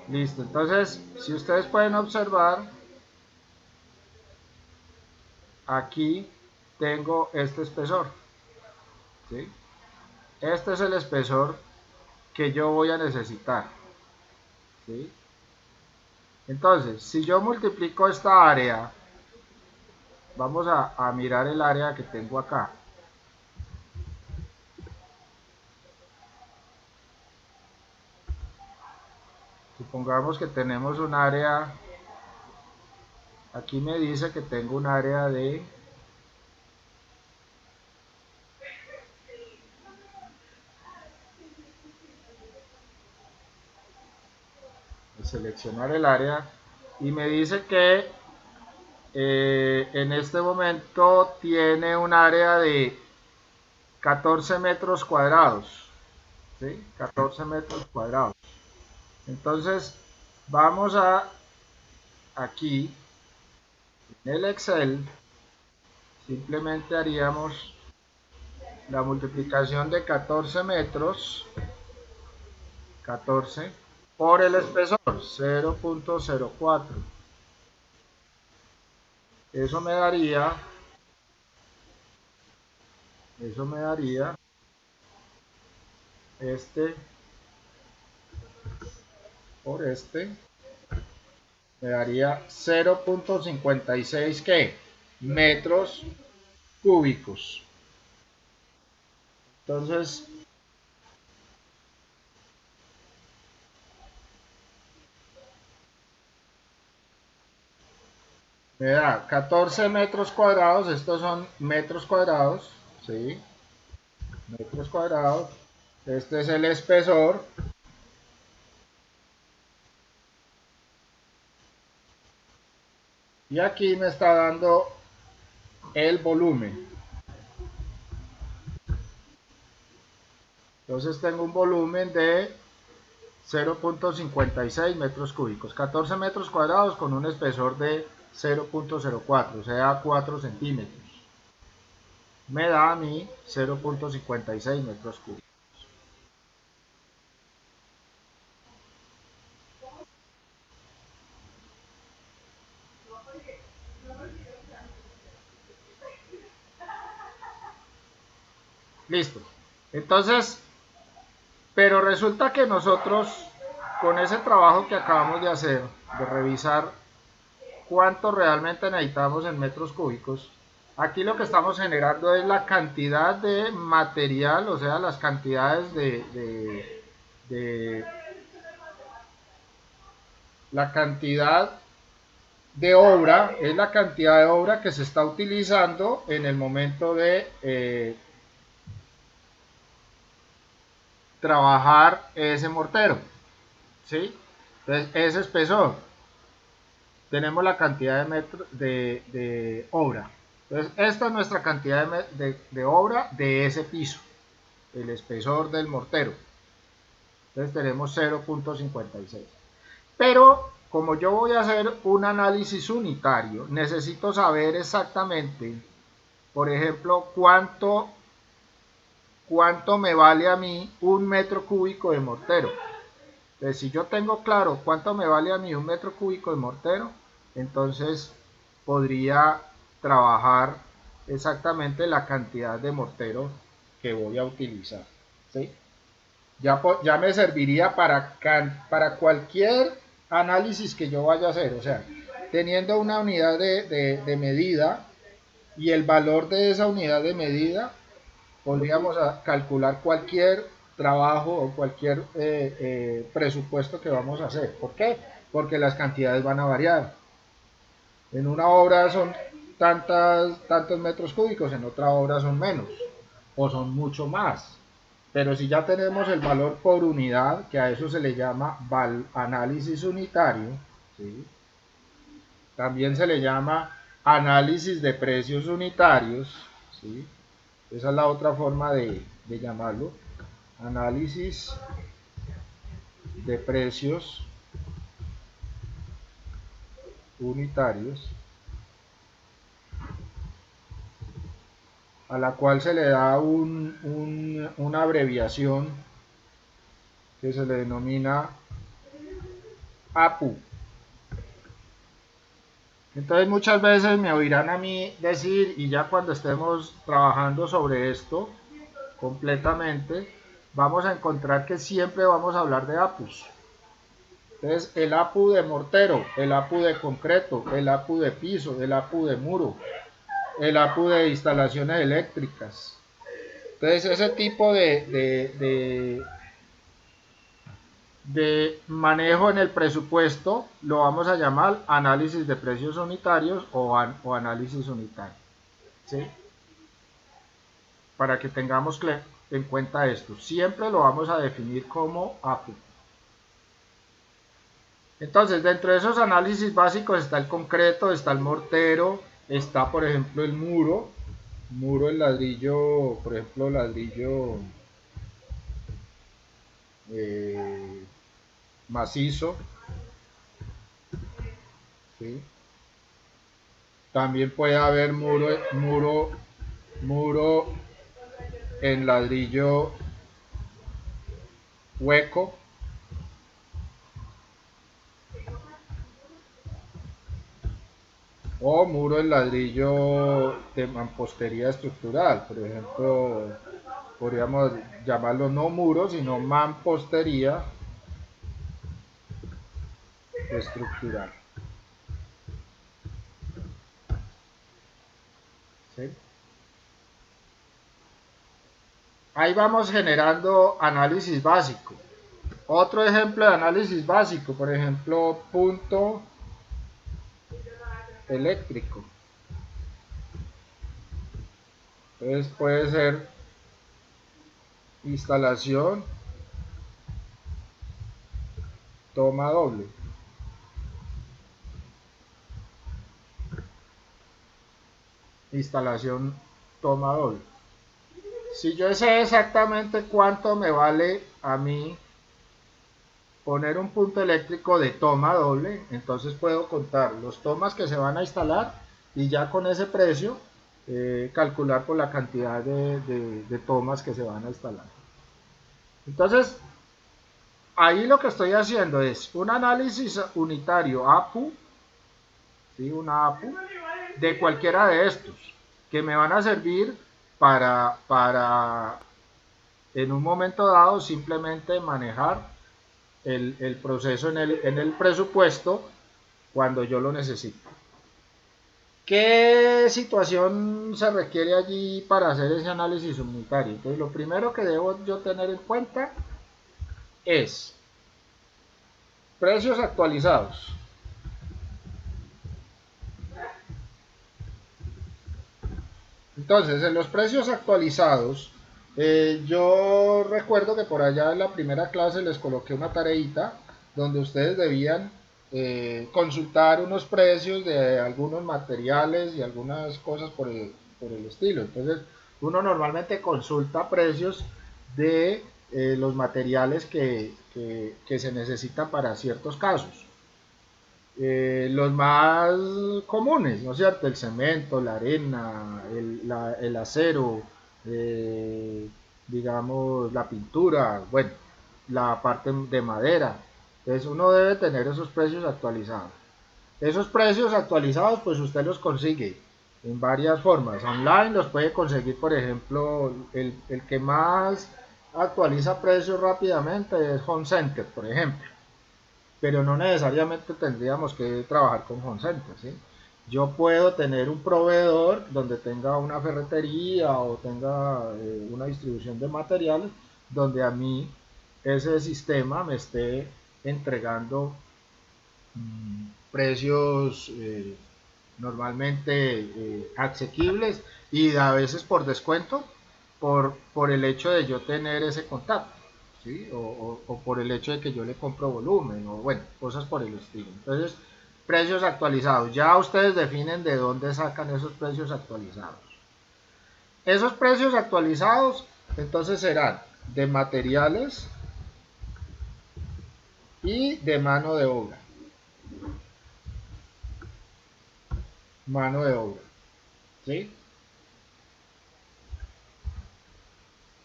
Listo, entonces si ustedes pueden observar, aquí tengo este espesor, ¿sí? Este es el espesor que yo voy a necesitar, ¿sí? Entonces, si yo multiplico esta área, vamos a mirar el área que tengo acá. Supongamos que tenemos un área, aquí me dice que tengo un área de, seleccionar el área, y me dice que en este momento tiene un área de 14 metros cuadrados, ¿sí? 14 metros cuadrados. Entonces, vamos a aquí, en el Excel, simplemente haríamos la multiplicación de 14 metros, 14, por el espesor, 0.04. Eso me daría, eso me daría este por este, me daría 0.56 ¿qué? Metros cúbicos. Entonces, me da 14 metros cuadrados, estos son metros cuadrados, ¿sí? Metros cuadrados. Este es el espesor. Y aquí me está dando el volumen. Entonces tengo un volumen de 0.56 metros cúbicos. 14 metros cuadrados con un espesor de 0.04, o sea, 4 centímetros. Me da a mí 0.56 metros cúbicos. Listo. Entonces, pero resulta que nosotros, con ese trabajo que acabamos de hacer, de revisar cuánto realmente necesitamos en metros cúbicos, aquí lo que estamos generando es la cantidad de material, o sea, las cantidades de la cantidad de obra, es la cantidad de obra que se está utilizando en el momento de trabajar ese mortero, ¿sí? Entonces, ese espesor, tenemos la cantidad de metros de obra. Entonces, esta es nuestra cantidad de obra de ese piso, el espesor del mortero. Entonces tenemos 0.56. Pero como yo voy a hacer un análisis unitario, necesito saber exactamente, por ejemplo, cuánto me vale a mí un metro cúbico de mortero. Entonces, si yo tengo claro cuánto me vale a mí un metro cúbico de mortero, entonces podría trabajar exactamente la cantidad de mortero que voy a utilizar, ¿sí? Ya me serviría para cualquier análisis que yo vaya a hacer. O sea, teniendo una unidad de medida y el valor de esa unidad de medida, podríamos calcular cualquier trabajo o cualquier presupuesto que vamos a hacer. ¿Por qué? Porque las cantidades van a variar. En una obra son tantos metros cúbicos, en otra obra son menos o son mucho más. Pero si ya tenemos el valor por unidad, que a eso se le llama análisis unitario, ¿sí? También se le llama análisis de precios unitarios, ¿sí? Esa es la otra forma de llamarlo, análisis de precios unitarios, a la cual se le da una abreviación que se le denomina APU. Entonces muchas veces me oirán a mí decir, y ya cuando estemos trabajando sobre esto completamente, vamos a encontrar que siempre vamos a hablar de APUs. Entonces el APU de mortero, el APU de concreto, el APU de piso, el APU de muro, el APU de instalaciones eléctricas. Entonces ese tipo de manejo en el presupuesto lo vamos a llamar análisis de precios unitarios o análisis unitario, ¿sí? Para que tengamos en cuenta esto, siempre lo vamos a definir como APU. Entonces, dentro de esos análisis básicos está el concreto, está el mortero, está, por ejemplo, el muro, el ladrillo, por ejemplo, ladrillo macizo, ¿sí? También puede haber muro en ladrillo hueco, o muro en ladrillo de mampostería estructural. Por ejemplo, podríamos llamarlo no muro, sino mampostería estructural. ¿Sí? Ahí vamos generando análisis básico. Otro ejemplo de análisis básico, por ejemplo, punto eléctrico. Entonces puede ser instalación, toma doble. Instalación, toma doble. Si yo sé exactamente cuánto me vale a mí poner un punto eléctrico de toma doble, entonces puedo contar los tomas que se van a instalar y ya con ese precio calcular por la cantidad de tomas que se van a instalar. Entonces, ahí lo que estoy haciendo es un análisis unitario APU, ¿sí? Una APU de cualquiera de estos que me van a servir para en un momento dado simplemente manejar el proceso en el presupuesto cuando yo lo necesito. ¿Qué situación se requiere allí para hacer ese análisis unitario? Entonces, lo primero que debo yo tener en cuenta es precios actualizados. Entonces, en los precios actualizados, yo recuerdo que por allá en la primera clase les coloqué una tareita donde ustedes debían consultar unos precios de algunos materiales y algunas cosas por el estilo. Entonces, uno normalmente consulta precios de los materiales que se necesitan para ciertos casos. Los más comunes, ¿no es cierto? El cemento, la arena, el acero, digamos, la pintura, bueno, la parte de madera. Entonces uno debe tener esos precios actualizados. Esos precios actualizados, pues usted los consigue en varias formas. Online los puede conseguir, por ejemplo, el que más actualiza precios rápidamente es Home Center, por ejemplo, pero no necesariamente tendríamos que trabajar con Home Center, ¿sí? Yo puedo tener un proveedor donde tenga una ferretería o tenga una distribución de materiales donde a mí ese sistema me esté entregando precios normalmente asequibles y a veces por descuento por el hecho de yo tener ese contacto. ¿Sí? O por el hecho de que yo le compro volumen, o bueno, cosas por el estilo. Entonces, precios actualizados. Ya ustedes definen de dónde sacan esos precios actualizados. Esos precios actualizados, entonces serán de materiales y de mano de obra. Mano de obra. ¿Sí?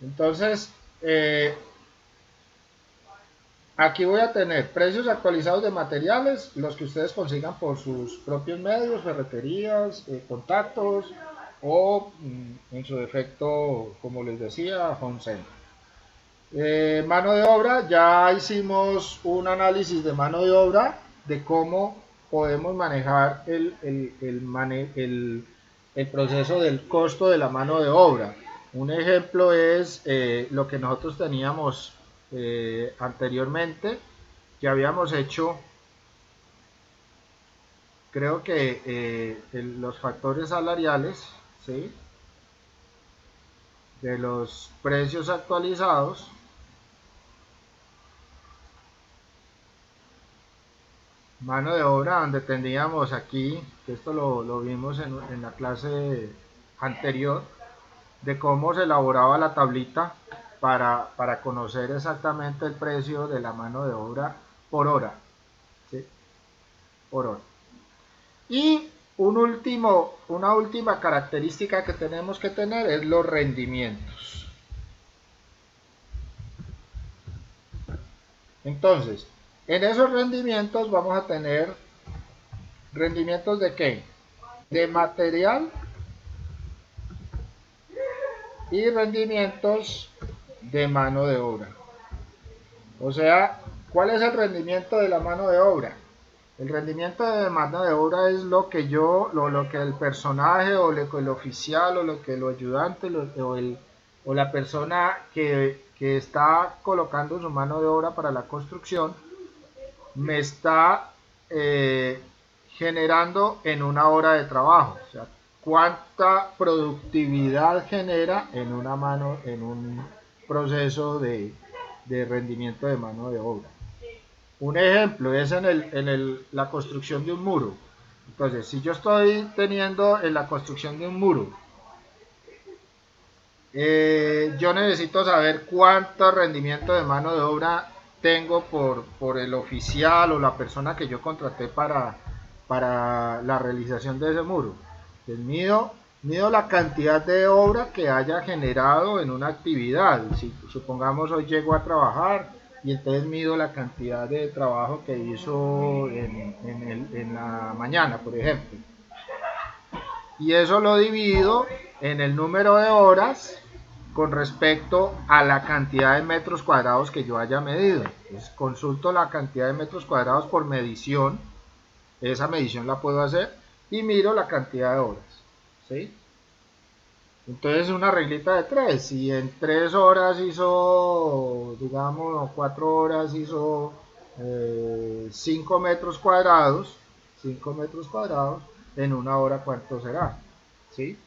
Entonces, Aquí voy a tener precios actualizados de materiales, los que ustedes consigan por sus propios medios, ferreterías, contactos o en su defecto, como les decía, home center. Mano de obra, ya hicimos un análisis de mano de obra, de cómo podemos manejar el proceso del costo de la mano de obra. Un ejemplo es lo que nosotros teníamos anteriormente, que habíamos hecho, creo que los factores salariales, ¿sí?, de los precios actualizados. Mano de obra, donde teníamos aquí, que esto lo vimos en la clase anterior, de cómo se elaboraba la tablita para conocer exactamente el precio de la mano de obra por hora, ¿sí?, por hora. Y una última característica que tenemos que tener es los rendimientos. Entonces, en esos rendimientos vamos a tener rendimientos de ¿qué? De material y rendimientos de mano de obra. O sea, ¿cuál es el rendimiento de la mano de obra? El rendimiento de mano de obra es lo que lo que el personaje o el oficial o lo que el ayudante o la persona que está colocando su mano de obra para la construcción me está generando en una hora de trabajo. O sea, cuánta productividad genera en una mano, en un proceso de rendimiento de mano de obra. Un ejemplo es la construcción de un muro. Entonces, si yo estoy teniendo en la construcción de un muro, yo necesito saber cuánto rendimiento de mano de obra tengo por el oficial o la persona que yo contraté para la realización de ese muro. Entonces, mido la cantidad de obra que haya generado en una actividad. Si supongamos hoy llego a trabajar y entonces mido la cantidad de trabajo que hizo en la mañana, por ejemplo. Y eso lo divido en el número de horas con respecto a la cantidad de metros cuadrados que yo haya medido. Entonces, consulto la cantidad de metros cuadrados por medición, esa medición la puedo hacer, y miro la cantidad de horas, ¿sí? Entonces una reglita de 3, si en 3 horas hizo, digamos, 4 horas hizo 5 metros cuadrados, 5 metros cuadrados, en una hora ¿cuánto será? ¿Sí?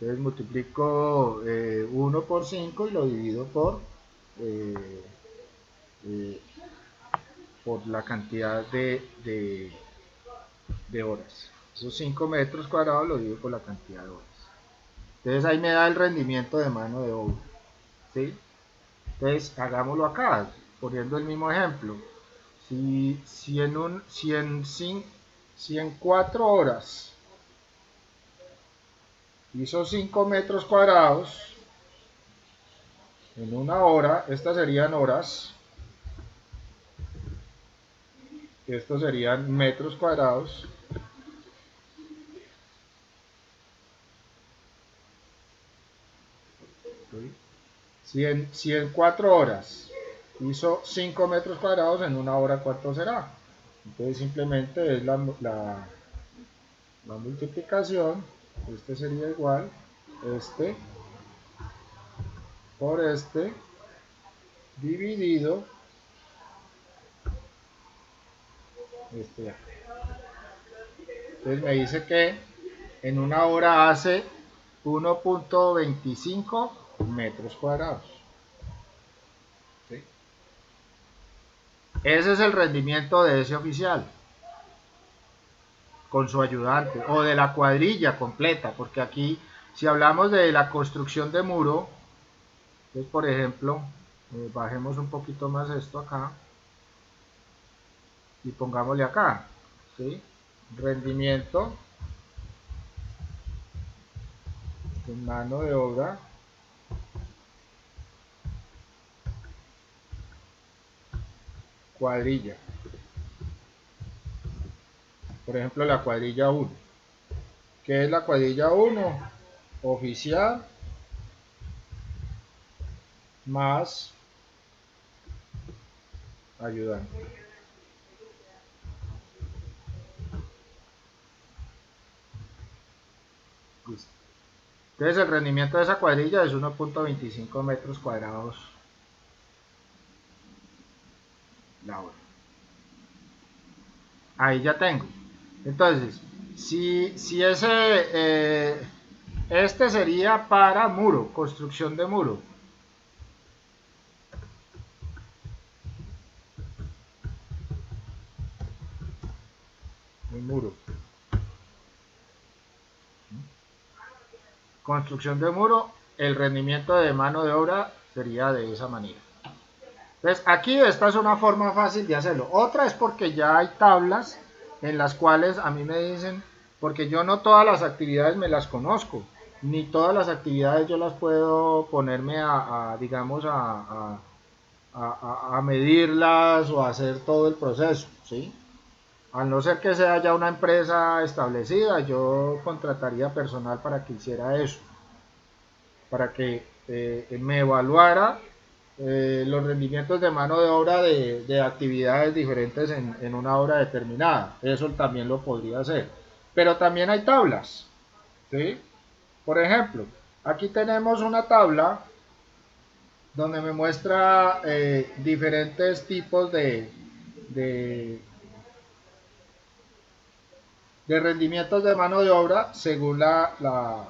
Entonces multiplico 1 por 5 y lo divido eh, eh, por la cantidad de horas. Esos 5 metros cuadrados lo divido por la cantidad de horas. Entonces ahí me da el rendimiento de mano de obra. ¿Sí? Entonces hagámoslo acá, poniendo el mismo ejemplo. Si en 4 horas hizo 5 metros cuadrados, en una hora, estas serían horas, estos serían metros cuadrados. Si en 4 horas hizo 5 metros cuadrados, en una hora ¿cuánto será? Entonces simplemente es la multiplicación, este sería igual, este por este, dividido este. Entonces me dice que en una hora hace 1.25 metros cuadrados. ¿Sí? Ese es el rendimiento de ese oficial con su ayudante o de la cuadrilla completa, porque aquí si hablamos de la construcción de muro, entonces por ejemplo, bajemos un poquito más esto acá y pongámosle acá, ¿sí? Rendimiento de mano de obra cuadrilla. Por ejemplo, la cuadrilla 1. ¿Qué es la cuadrilla 1? Oficial más ayudante. Listo. Entonces el rendimiento de esa cuadrilla es 1.25 metros cuadrados la hora. Ahí ya tengo. Entonces, si este sería para muro, construcción de muro. Un muro. Construcción de muro, el rendimiento de mano de obra sería de esa manera. Entonces, aquí esta es una forma fácil de hacerlo. Otra es porque ya hay tablas en las cuales a mí me dicen, porque yo no todas las actividades me las conozco, ni todas las actividades yo las puedo ponerme digamos, a medirlas o a hacer todo el proceso, ¿sí? Al no ser que sea ya una empresa establecida, yo contrataría personal para que hiciera eso, para que me evaluara los rendimientos de mano de obra de actividades diferentes en una obra determinada. Eso también lo podría hacer. Pero también hay tablas, ¿sí? Por ejemplo, aquí tenemos una tabla donde me muestra diferentes tipos de, de rendimientos de mano de obra según la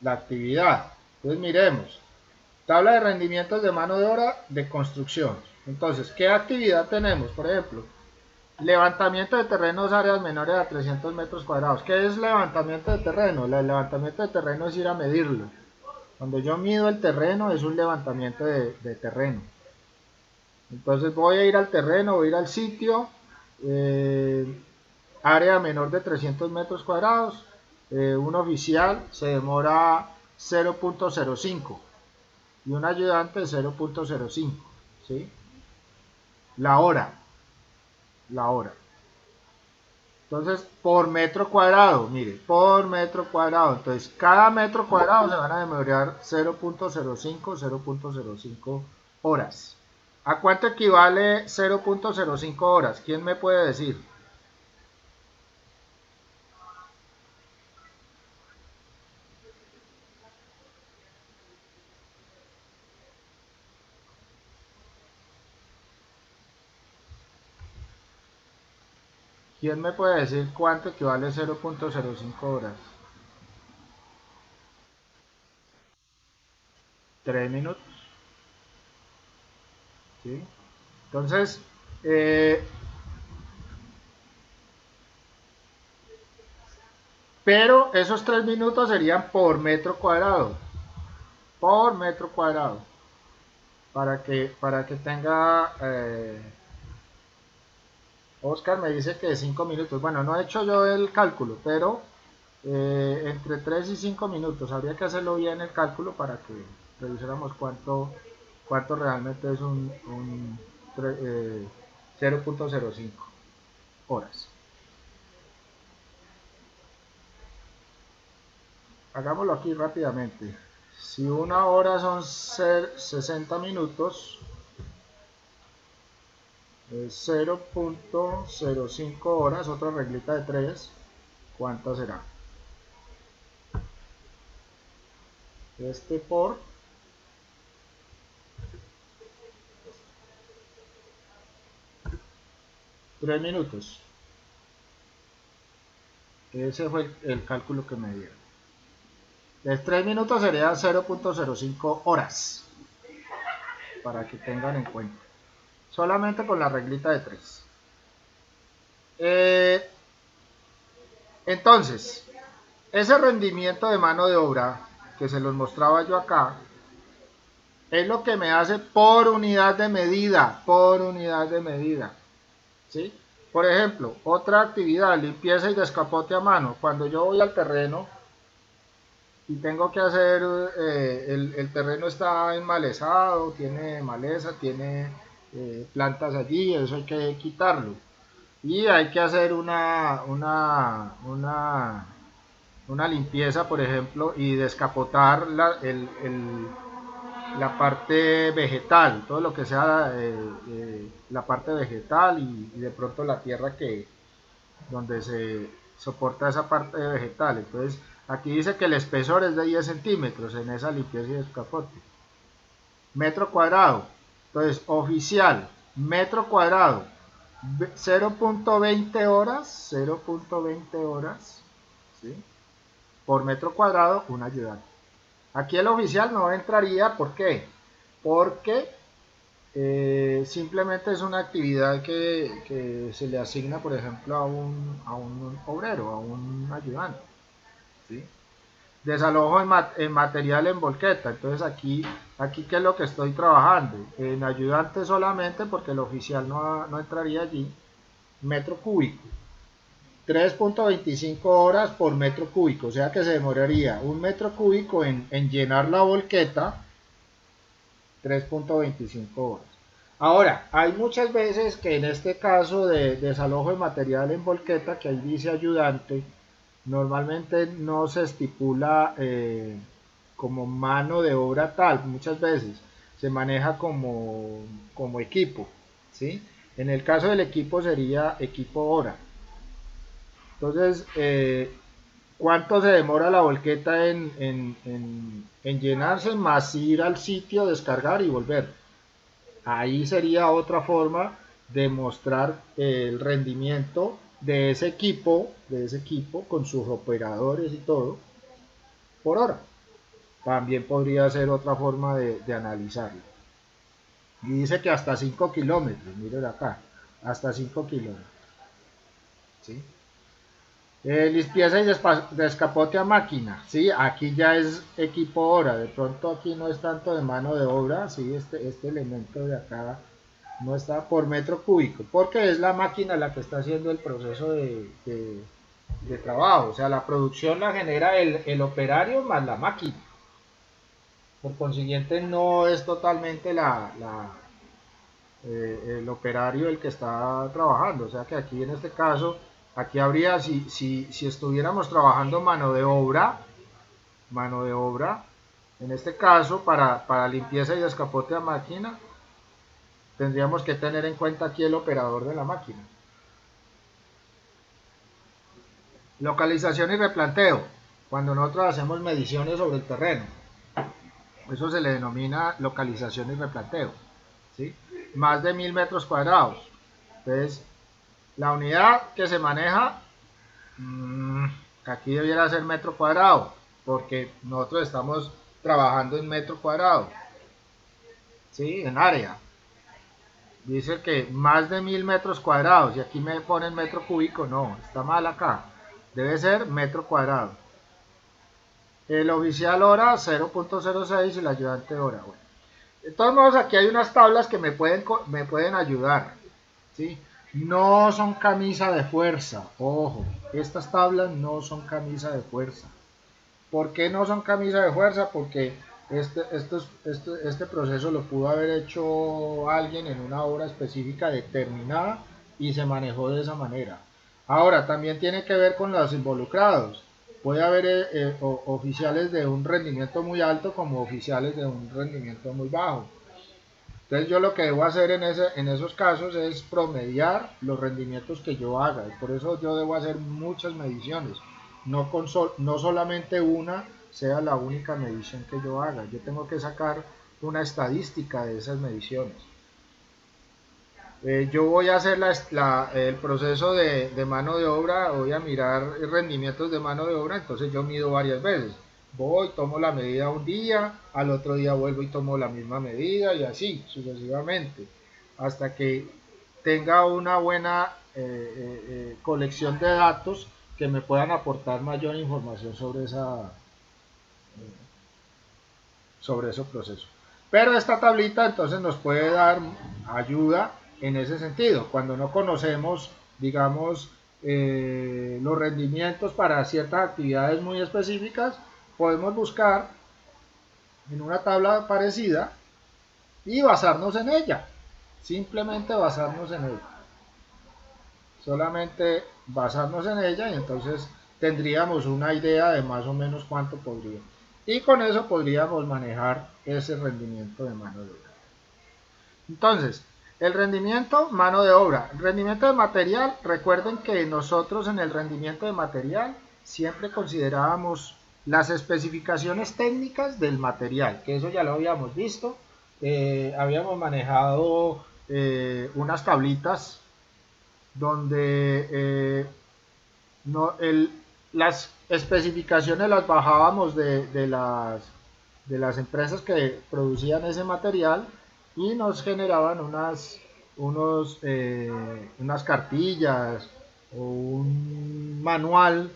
actividad. Entonces miremos, tabla de rendimientos de mano de obra de construcción. Entonces, ¿qué actividad tenemos? Por ejemplo, levantamiento de terrenos áreas menores a 300 metros cuadrados. ¿Qué es levantamiento de terreno? El levantamiento de terreno es ir a medirlo. Cuando yo mido el terreno es un levantamiento de terreno. Entonces voy a ir al terreno, voy a ir al sitio, área menor de 300 metros cuadrados, un oficial se demora 0.05 y un ayudante 0.05, ¿sí? La hora, la hora. Entonces, por metro cuadrado, mire, por metro cuadrado. Entonces, cada metro cuadrado se van a demorar 0.05, 0.05 horas. ¿A cuánto equivale 0.05 horas? ¿Quién me puede decir? ¿Quién me puede decir cuánto equivale 0.05 horas? 3 minutos. ¿Sí? Entonces, eh, pero esos 3 minutos serían por metro cuadrado. Por metro cuadrado. Para que tenga... Oscar me dice que 5 minutos. Bueno, no he hecho yo el cálculo, pero entre 3 y 5 minutos. Habría que hacerlo bien el cálculo para que revisáramos cuánto realmente es un 0.05 horas. Hagámoslo aquí rápidamente. Si una hora son 60 minutos, 0.05 horas, otra reglita de 3, ¿cuánto será? Este por 3 minutos. Ese fue el cálculo que me dieron. De 3 minutos sería 0.05 horas. Para que tengan en cuenta. Solamente con la reglita de 3. Entonces, ese rendimiento de mano de obra que se los mostraba yo acá, es lo que me hace por unidad de medida. Por unidad de medida. ¿Sí? Por ejemplo, otra actividad, limpieza y descapote a mano. Cuando yo voy al terreno y tengo que hacer, el terreno está enmalezado, tiene maleza, tiene plantas allí, eso hay que quitarlo. Y hay que hacer una limpieza, por ejemplo, y descapotar la parte vegetal, todo lo que sea la parte vegetal y de pronto la tierra donde se soporta esa parte vegetal. Entonces, aquí dice que el espesor es de 10 centímetros en esa limpieza y descapote. Metro cuadrado. Entonces, oficial, metro cuadrado, 0.20 horas, 0.20 horas, ¿sí? Por metro cuadrado, un ayudante. Aquí el oficial no entraría, ¿por qué? Porque simplemente es una actividad que se le asigna, por ejemplo, a un obrero, a un ayudante, ¿sí? Desalojo en material en volqueta. Entonces aquí ¿qué es lo que estoy trabajando? En ayudante solamente, porque el oficial no entraría allí. Metro cúbico. 3.25 horas por metro cúbico, o sea que se demoraría un metro cúbico en llenar la volqueta, 3.25 horas. Ahora, hay muchas veces que en este caso de desalojo de material en volqueta, que ahí dice ayudante, normalmente no se estipula como mano de obra tal, muchas veces se maneja como equipo, ¿sí? En el caso del equipo sería equipo hora. Entonces, ¿cuánto se demora la volqueta en llenarse? Más ir al sitio, descargar y volver. Ahí sería otra forma de mostrar el rendimiento de ese equipo con sus operadores y todo, por hora. También podría ser otra forma de analizarlo. Y dice que hasta 5 kilómetros, miren acá, hasta 5 kilómetros. ¿Sí? Limpieza y descapote a máquina, ¿sí? Aquí ya es equipo hora, de pronto aquí no es tanto de mano de obra, ¿sí? Este elemento de acá no está por metro cúbico, porque es la máquina la que está haciendo el proceso de trabajo, o sea, la producción la genera el operario más la máquina. Por consiguiente, no es totalmente el operario el que está trabajando, o sea que aquí en este caso, aquí habría, si estuviéramos trabajando mano de obra, en este caso, para limpieza y descapote a máquina, tendríamos que tener en cuenta aquí el operador de la máquina. Localización y replanteo. Cuando nosotros hacemos mediciones sobre el terreno, eso se le denomina localización y replanteo, ¿sí? Más de 1000 metros cuadrados. Entonces, la unidad que se maneja, aquí debiera ser metro cuadrado, porque nosotros estamos trabajando en metro cuadrado, ¿sí? En área. Dice que más de 1000 metros cuadrados, y aquí me ponen metro cúbico, no, está mal acá. Debe ser metro cuadrado. El oficial hora 0.06 y el ayudante hora. Bueno, de todos modos, aquí hay unas tablas que me pueden ayudar, ¿sí? No son camisa de fuerza, ojo, estas tablas no son camisa de fuerza. ¿Por qué no son camisa de fuerza? Porque este proceso lo pudo haber hecho alguien en una obra específica determinada y se manejó de esa manera. Ahora, también tiene que ver con los involucrados. Puede haber oficiales de un rendimiento muy alto como oficiales de un rendimiento muy bajo. Entonces yo lo que debo hacer en esos casos es promediar los rendimientos que yo haga. Y por eso yo debo hacer muchas mediciones. No solamente una sea la única medición que yo haga. Yo tengo que sacar una estadística de esas mediciones. Yo voy a hacer el proceso de mano de obra, voy a mirar rendimientos de mano de obra, entonces yo mido varias veces. Voy, tomo la medida un día, al otro día vuelvo y tomo la misma medida y así sucesivamente, hasta que tenga una buena colección de datos que me puedan aportar mayor información sobre ese proceso. Pero esta tablita entonces nos puede dar ayuda en ese sentido. Cuando no conocemos, digamos, los rendimientos para ciertas actividades muy específicas, podemos buscar en una tabla parecida y basarnos en ella, simplemente basarnos en ella, solamente basarnos en ella y entonces tendríamos una idea de más o menos cuánto podría. Y con eso podríamos manejar ese rendimiento de mano de obra. Entonces, el rendimiento, mano de obra. El rendimiento de material, recuerden que nosotros en el rendimiento de material siempre considerábamos las especificaciones técnicas del material, que eso ya lo habíamos visto. Habíamos manejado unas tablitas donde no, las especificaciones las bajábamos de las empresas que producían ese material y nos generaban unas cartillas o un manual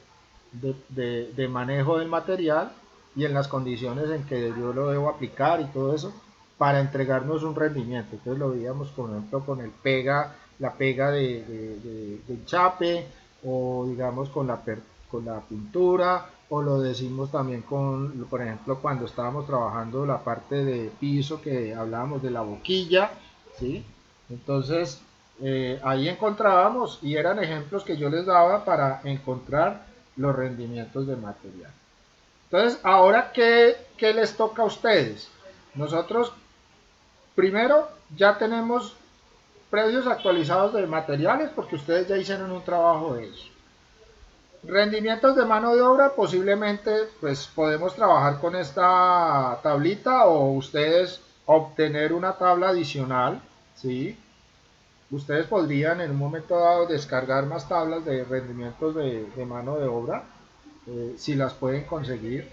de manejo del material y en las condiciones en que yo lo debo aplicar y todo eso para entregarnos un rendimiento. Entonces lo veíamos, por ejemplo, con la pega de chape, o digamos con la pintura, o lo decimos también con, por ejemplo, cuando estábamos trabajando la parte de piso que hablábamos de la boquilla, ¿sí? Entonces ahí encontrábamos y eran ejemplos que yo les daba para encontrar los rendimientos de material. Entonces, ahora, ¿qué les toca a ustedes? Nosotros primero ya tenemos precios actualizados de materiales porque ustedes ya hicieron un trabajo de eso. Rendimientos de mano de obra, posiblemente pues podemos trabajar con esta tablita o ustedes obtener una tabla adicional, ¿sí? Ustedes podrían en un momento dado descargar más tablas de rendimientos de mano de obra, si las pueden conseguir.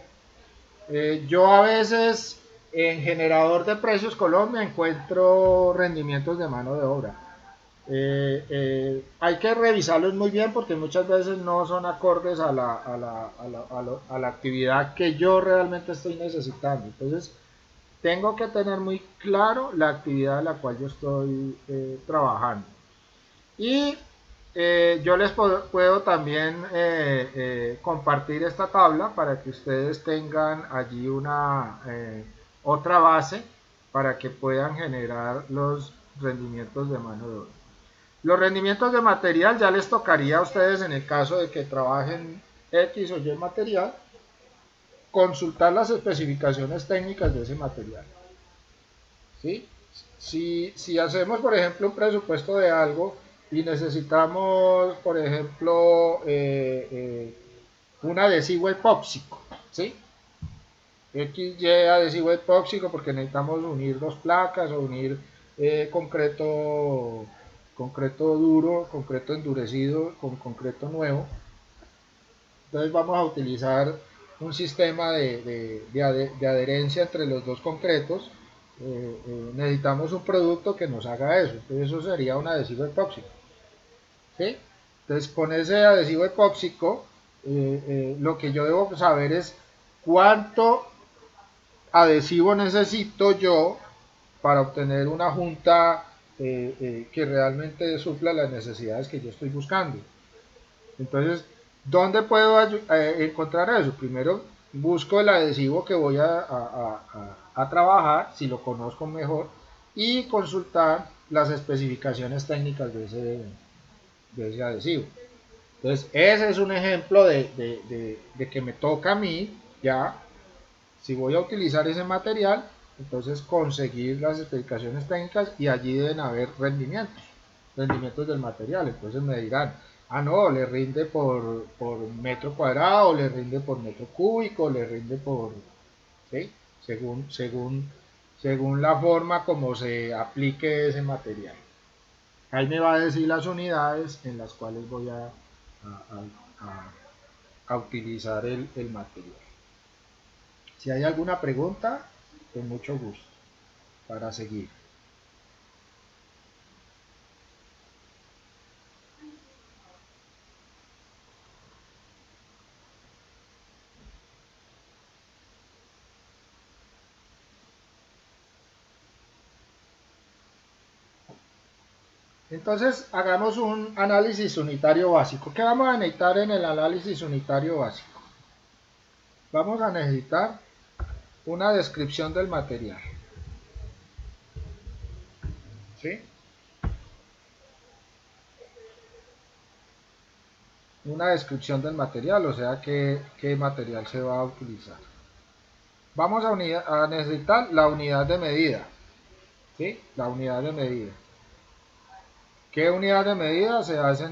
Yo a veces en Generador de Precios Colombia encuentro rendimientos de mano de obra. Hay que revisarlos muy bien porque muchas veces no son acordes a la actividad que yo realmente estoy necesitando. Entonces, tengo que tener muy claro la actividad en la cual yo estoy trabajando. Y yo les puedo también compartir esta tabla para que ustedes tengan allí otra base para que puedan generar los rendimientos de mano de obra. Los rendimientos de material ya les tocaría a ustedes en el caso de que trabajen X o Y material, consultar las especificaciones técnicas de ese material. ¿Sí? Si hacemos, por ejemplo, un presupuesto de algo y necesitamos, por ejemplo, un adhesivo epóxico, ¿sí? XY adhesivo epóxico porque necesitamos unir dos placas o unir concreto duro, concreto endurecido con concreto nuevo. Entonces vamos a utilizar un sistema de adherencia entre los dos concretos. Necesitamos un producto que nos haga eso. Entonces eso sería un adhesivo epóxico. ¿Sí? Entonces con ese adhesivo epóxico, lo que yo debo saber es cuánto adhesivo necesito yo para obtener una junta que realmente supla las necesidades que yo estoy buscando. Entonces, ¿dónde puedo encontrar eso? Primero, busco el adhesivo que voy a trabajar, si lo conozco mejor, y consultar las especificaciones técnicas de ese adhesivo. Entonces, ese es un ejemplo de que me toca a mí, ya, si voy a utilizar ese material, entonces conseguir las especificaciones técnicas y allí deben haber rendimientos del material. Entonces me dirán, ah no, le rinde por metro cuadrado, le rinde por metro cúbico, le rinde por, ¿sí? Según la forma como se aplique ese material. Ahí me va a decir las unidades en las cuales voy a utilizar el material. Si hay alguna pregunta, con mucho gusto, para seguir. Entonces, hagamos un análisis unitario básico. ¿Qué vamos a necesitar en el análisis unitario básico? vamos a necesitar una descripción del material. ¿Sí? Una descripción del material, o sea, qué material se va a utilizar. Vamos a necesitar la unidad de medida. ¿Sí? La unidad de medida. ¿Qué unidad de medida se hace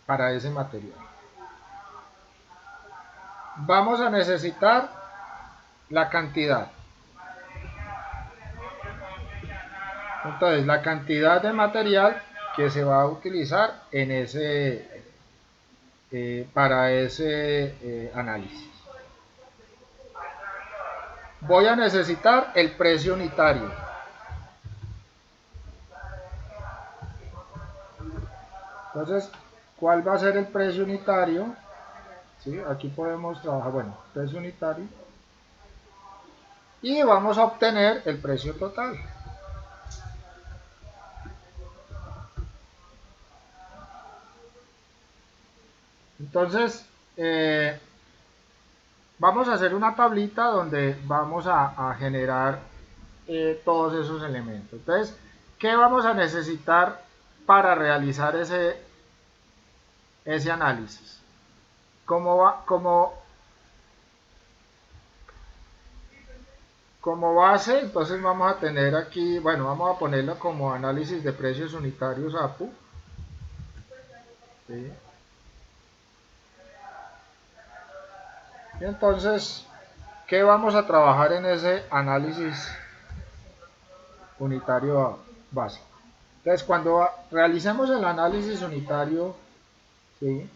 para ese material? Vamos a necesitar la cantidad. Entonces, la cantidad de material que se va a utilizar en para ese análisis. Voy a necesitar el precio unitario. Entonces, ¿cuál va a ser el precio unitario? ¿Sí? Aquí podemos trabajar, bueno, precio unitario. Y vamos a obtener el precio total. Entonces, vamos a hacer una tablita donde vamos a generar todos esos elementos. Entonces, ¿qué vamos a necesitar para realizar ese análisis? Como base, entonces vamos a tener aquí, bueno, vamos a ponerlo como análisis de precios unitarios APU. ¿Sí? Y entonces, ¿qué vamos a trabajar en ese análisis unitario básico? Entonces, cuando realicemos el análisis unitario, ¿sí?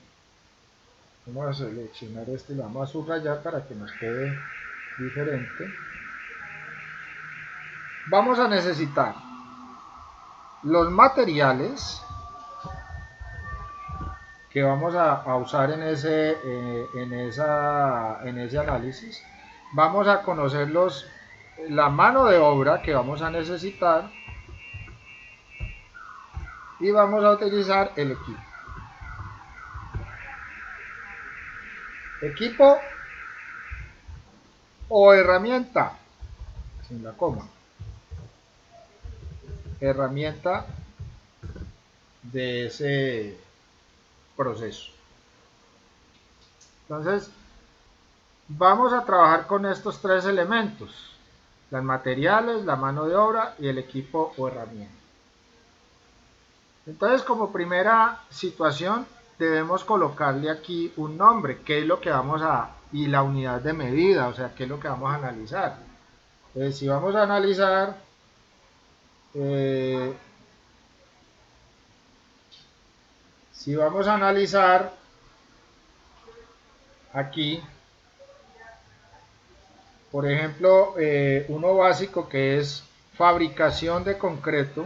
Vamos a seleccionar este y lo vamos a subrayar para que nos quede diferente. Vamos a necesitar los materiales que vamos a usar en ese análisis. Vamos a conocer la mano de obra que vamos a necesitar y vamos a utilizar el equipo. Equipo o herramienta, sin la coma. Herramienta de ese proceso. Entonces, vamos a trabajar con estos tres elementos: los materiales, la mano de obra y el equipo o herramienta. Entonces, como primera situación, debemos colocarle aquí un nombre, qué es lo que vamos y la unidad de medida, o sea, qué es lo que vamos a analizar. Entonces, si vamos a analizar aquí, por ejemplo, uno básico que es fabricación de concreto,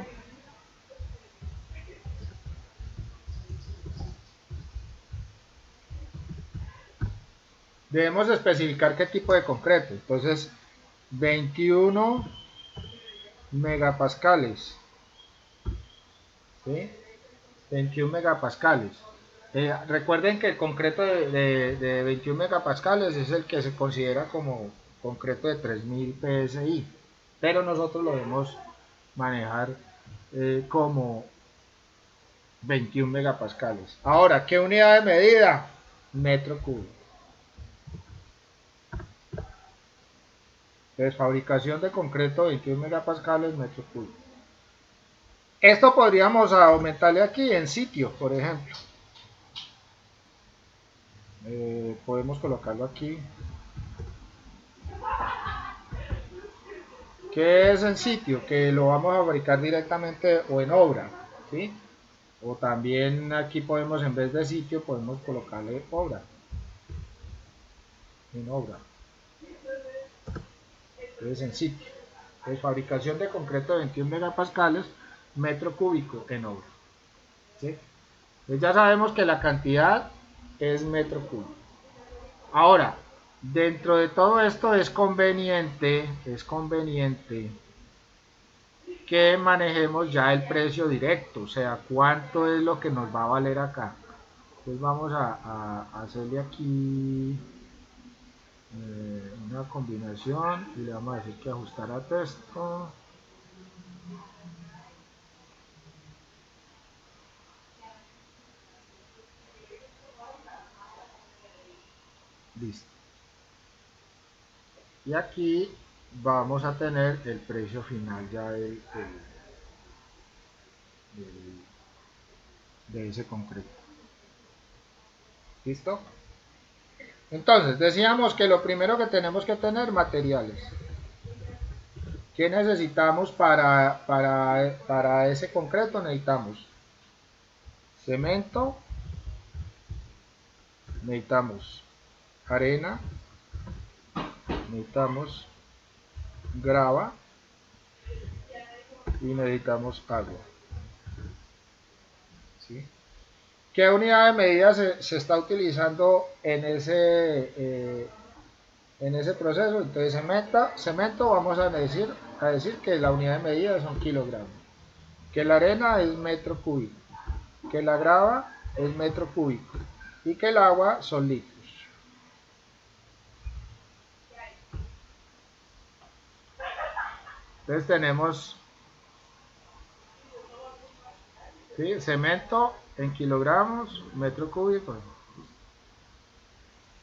debemos especificar qué tipo de concreto. Entonces, 21 megapascales, ¿sí? 21 megapascales. Recuerden que el concreto de 21 megapascales es el que se considera como concreto de 3000 psi, pero nosotros lo debemos manejar como 21 megapascales. Ahora, ¿qué unidad de medida? Metro cúbico. Entonces, fabricación de concreto 21 megapascales metro cúbico. Esto podríamos aumentarle aquí en sitio, por ejemplo. Podemos colocarlo aquí. ¿Qué es en sitio? Que lo vamos a fabricar directamente o en obra, ¿sí? O también aquí podemos, en vez de sitio, podemos colocarle obra. En obra. Entonces en sitio. Entonces, fabricación de concreto de 21 megapascales metro cúbico en obra. ¿Sí? Entonces ya sabemos que la cantidad es metro cúbico. Ahora, dentro de todo esto es conveniente que manejemos ya el precio directo, o sea, cuánto es lo que nos va a valer acá. Entonces vamos a hacerle aquí una combinación y le vamos a decir que ajustar a texto. Listo. Y aquí vamos a tener el precio final ya de ese concreto. ¿Listo? Entonces, decíamos que lo primero que tenemos que tener, materiales. ¿Qué necesitamos para ese concreto? Necesitamos cemento, necesitamos arena, necesitamos grava y necesitamos agua. ¿Sí? ¿Qué unidad de medida se está utilizando en ese proceso? Entonces cemento vamos a decir que la unidad de medida son kilogramos, que la arena es metro cúbico, que la grava es metro cúbico y que el agua son litros. Entonces tenemos, ¿sí?, cemento en kilogramos, metro cúbico.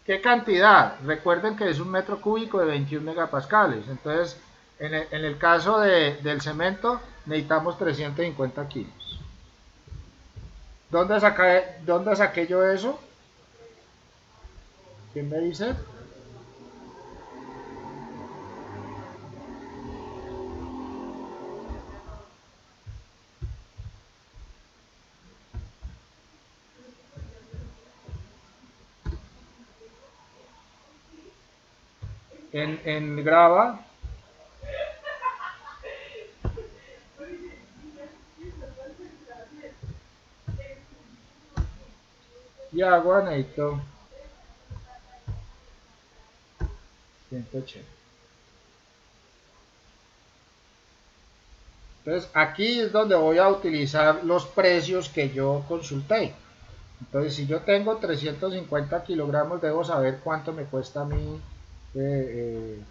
¿Qué cantidad? Recuerden que es un metro cúbico de 21 megapascales. Entonces, en el caso del cemento, necesitamos 350 kilos. ¿Dónde saqué yo eso? ¿Quién me dice? En grava. Y agua necesito 180. Entonces aquí es donde voy a utilizar los precios que yo consulté. Entonces si yo tengo 350 kilogramos, debo saber cuánto me cuesta a mí el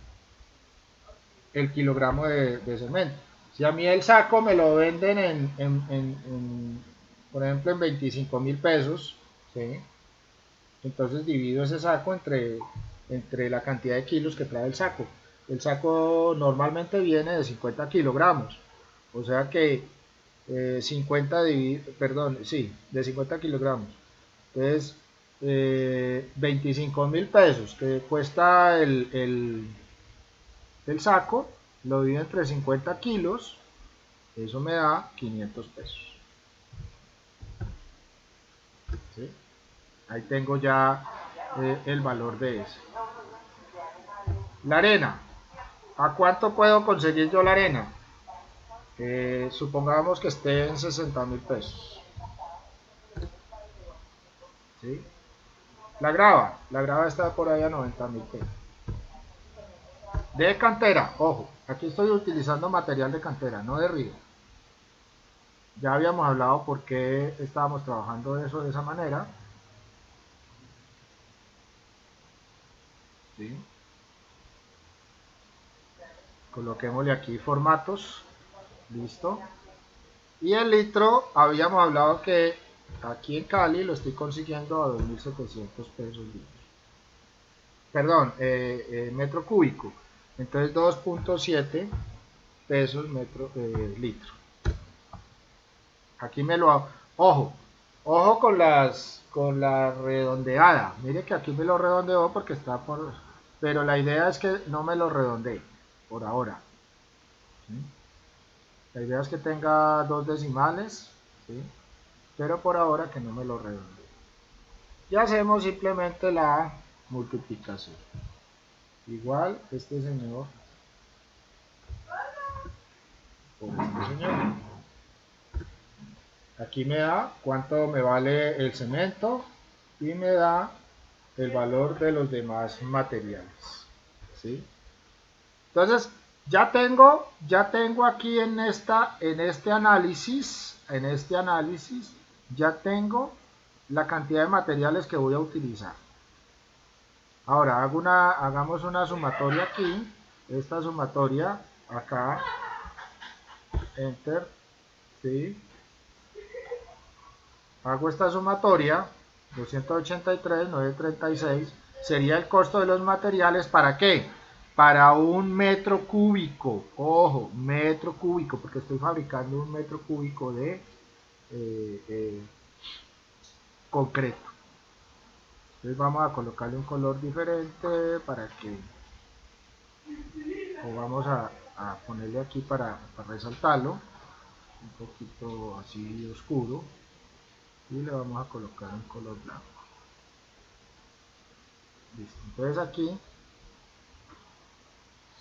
kilogramo de cemento. Si a mí el saco me lo venden por ejemplo, en 25.000 pesos, ¿sí?, entonces divido ese saco entre la cantidad de kilos que trae el saco. El saco normalmente viene de 50 kilogramos, o sea que 50 perdón, sí, de 50 kilogramos. Entonces, 25.000 pesos que cuesta el saco, lo divido entre 50 kilos, eso me da 500 pesos. ¿Sí? Ahí tengo ya el valor de ese. La arena. ¿A cuánto puedo conseguir yo la arena? Supongamos que esté en 60.000 pesos. ¿Sí? La grava está por ahí a 90.000 pesos. De cantera, ojo, aquí estoy utilizando material de cantera, no de río. Ya habíamos hablado por qué estábamos trabajando eso de esa manera. ¿Sí? Coloquémosle aquí formatos. Listo. Y el litro, habíamos hablado que aquí en Cali lo estoy consiguiendo a 2.700 pesos litro. Perdón, metro cúbico. Entonces 2.7 pesos litro. Aquí me lo... Ojo con la redondeada. Mire que aquí me lo redondeo porque está por... Pero la idea es que no me lo redondee por ahora. ¿Sí? La idea es que tenga 2 decimales, ¿sí?, pero por ahora que no me lo redondee. Y hacemos simplemente la multiplicación. Igual este señor por este señor. Aquí me da cuánto me vale el cemento y me da el valor de los demás materiales. ¿Sí? Entonces, ya tengo aquí en este análisis, ya tengo la cantidad de materiales que voy a utilizar. Ahora hagamos una sumatoria aquí, esta sumatoria acá, enter, ¿sí? Hago esta sumatoria, 283,936, sería el costo de los materiales, ¿para qué? Para un metro cúbico, ojo, metro cúbico, porque estoy fabricando un metro cúbico de concreto. Entonces vamos a colocarle un color diferente para que, o vamos a ponerle aquí para resaltarlo, un poquito así oscuro, y le vamos a colocar un color blanco. Listo. Entonces aquí,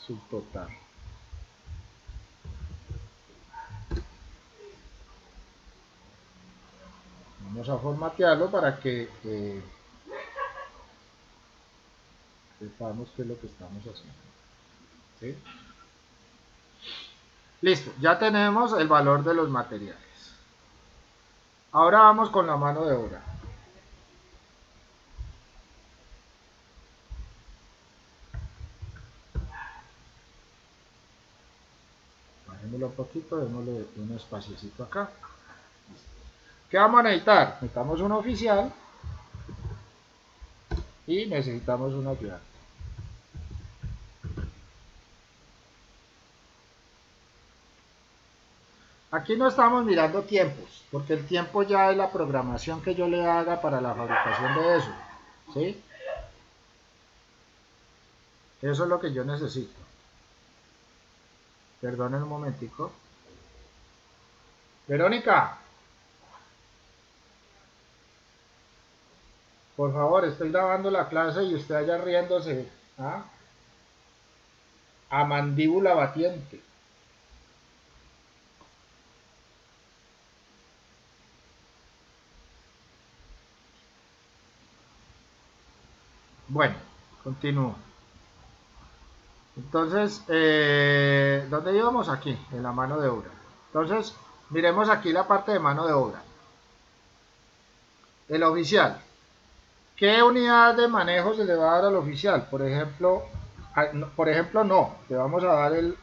subtotal. Vamos a formatearlo para que sepamos qué es lo que estamos haciendo. ¿Sí? Listo, ya tenemos el valor de los materiales. Ahora vamos con la mano de obra. Bajémoslo un poquito, démosle un espaciocito acá. ¿Qué vamos a necesitar? Necesitamos un oficial y necesitamos un ayudante. Aquí no estamos mirando tiempos, porque el tiempo ya es la programación que yo le haga para la fabricación de eso. ¿Sí? Eso es lo que yo necesito. Perdonen un momentico. Verónica, por favor, estoy grabando la clase y usted allá riéndose. ¿Ah? A mandíbula batiente. Bueno, continúo. Entonces, ¿dónde íbamos? Aquí, en la mano de obra. Entonces, miremos aquí la parte de mano de obra. El oficial. ¿Qué unidad de manejo se le va a dar al oficial? Por ejemplo, no, le vamos a dar el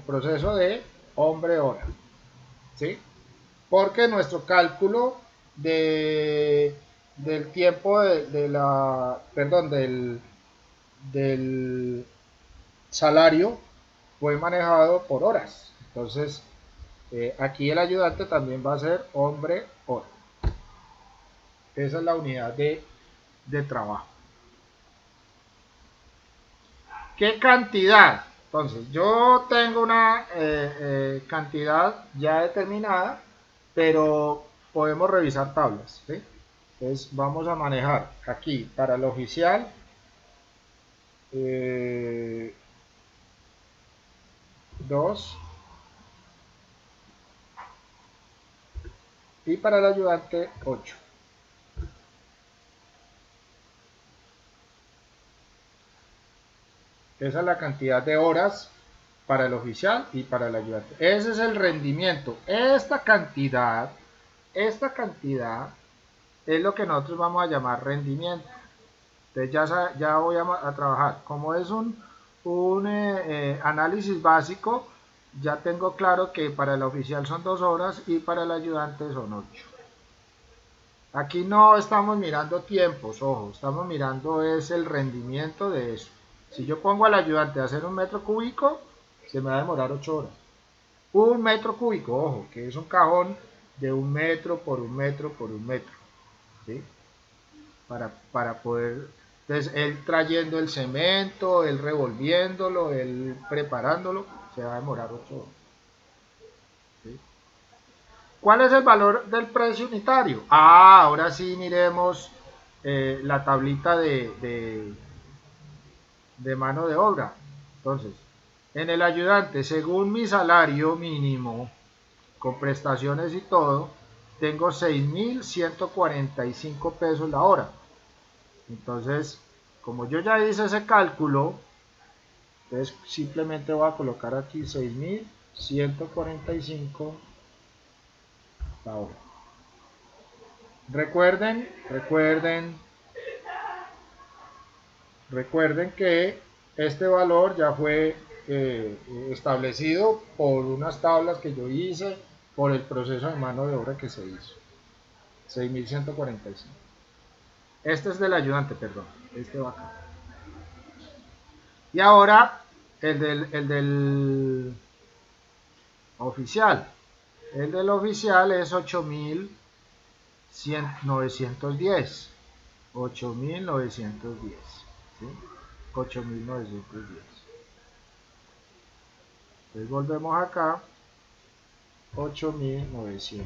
proceso de hombre-hora. ¿Sí? Porque nuestro cálculo del tiempo del salario fue manejado por horas. Entonces, aquí el ayudante también va a ser hombre-hora. Esa es la unidad de trabajo. ¿Qué cantidad? Entonces, yo tengo una cantidad ya determinada, pero podemos revisar tablas. ¿Sí? Entonces, vamos a manejar aquí para el oficial 2 y para el ayudante 8. Esa es la cantidad de horas para el oficial y para el ayudante. Ese es el rendimiento. Esta cantidad es lo que nosotros vamos a llamar rendimiento. Entonces ya voy a trabajar. Como es un análisis básico, ya tengo claro que para el oficial son 2 horas y para el ayudante son 8. Aquí no estamos mirando tiempos, ojo, estamos mirando es el rendimiento de eso. Si yo pongo al ayudante a hacer un metro cúbico, se me va a demorar 8 horas. Un metro cúbico, ojo, que es un cajón de 1 metro por 1 metro por 1 metro. ¿Sí? Para poder, entonces él trayendo el cemento, él revolviéndolo, él preparándolo, se va a demorar 8 horas. ¿Sí? ¿Cuál es el valor del precio unitario? Ahora sí miremos la tablita de mano de obra. Entonces, en el ayudante, según mi salario mínimo, con prestaciones y todo, tengo 6.145 pesos la hora. Entonces, como yo ya hice ese cálculo, entonces simplemente voy a colocar aquí 6.145 la hora. Recuerden que este valor ya fue establecido por unas tablas que yo hice, por el proceso de mano de obra que se hizo. 6.145. Este es del ayudante, perdón. Este va acá. Y ahora el del oficial. El del oficial es 8.910. 8.910. ¿Sí? 8.910. Entonces volvemos acá. 8.910.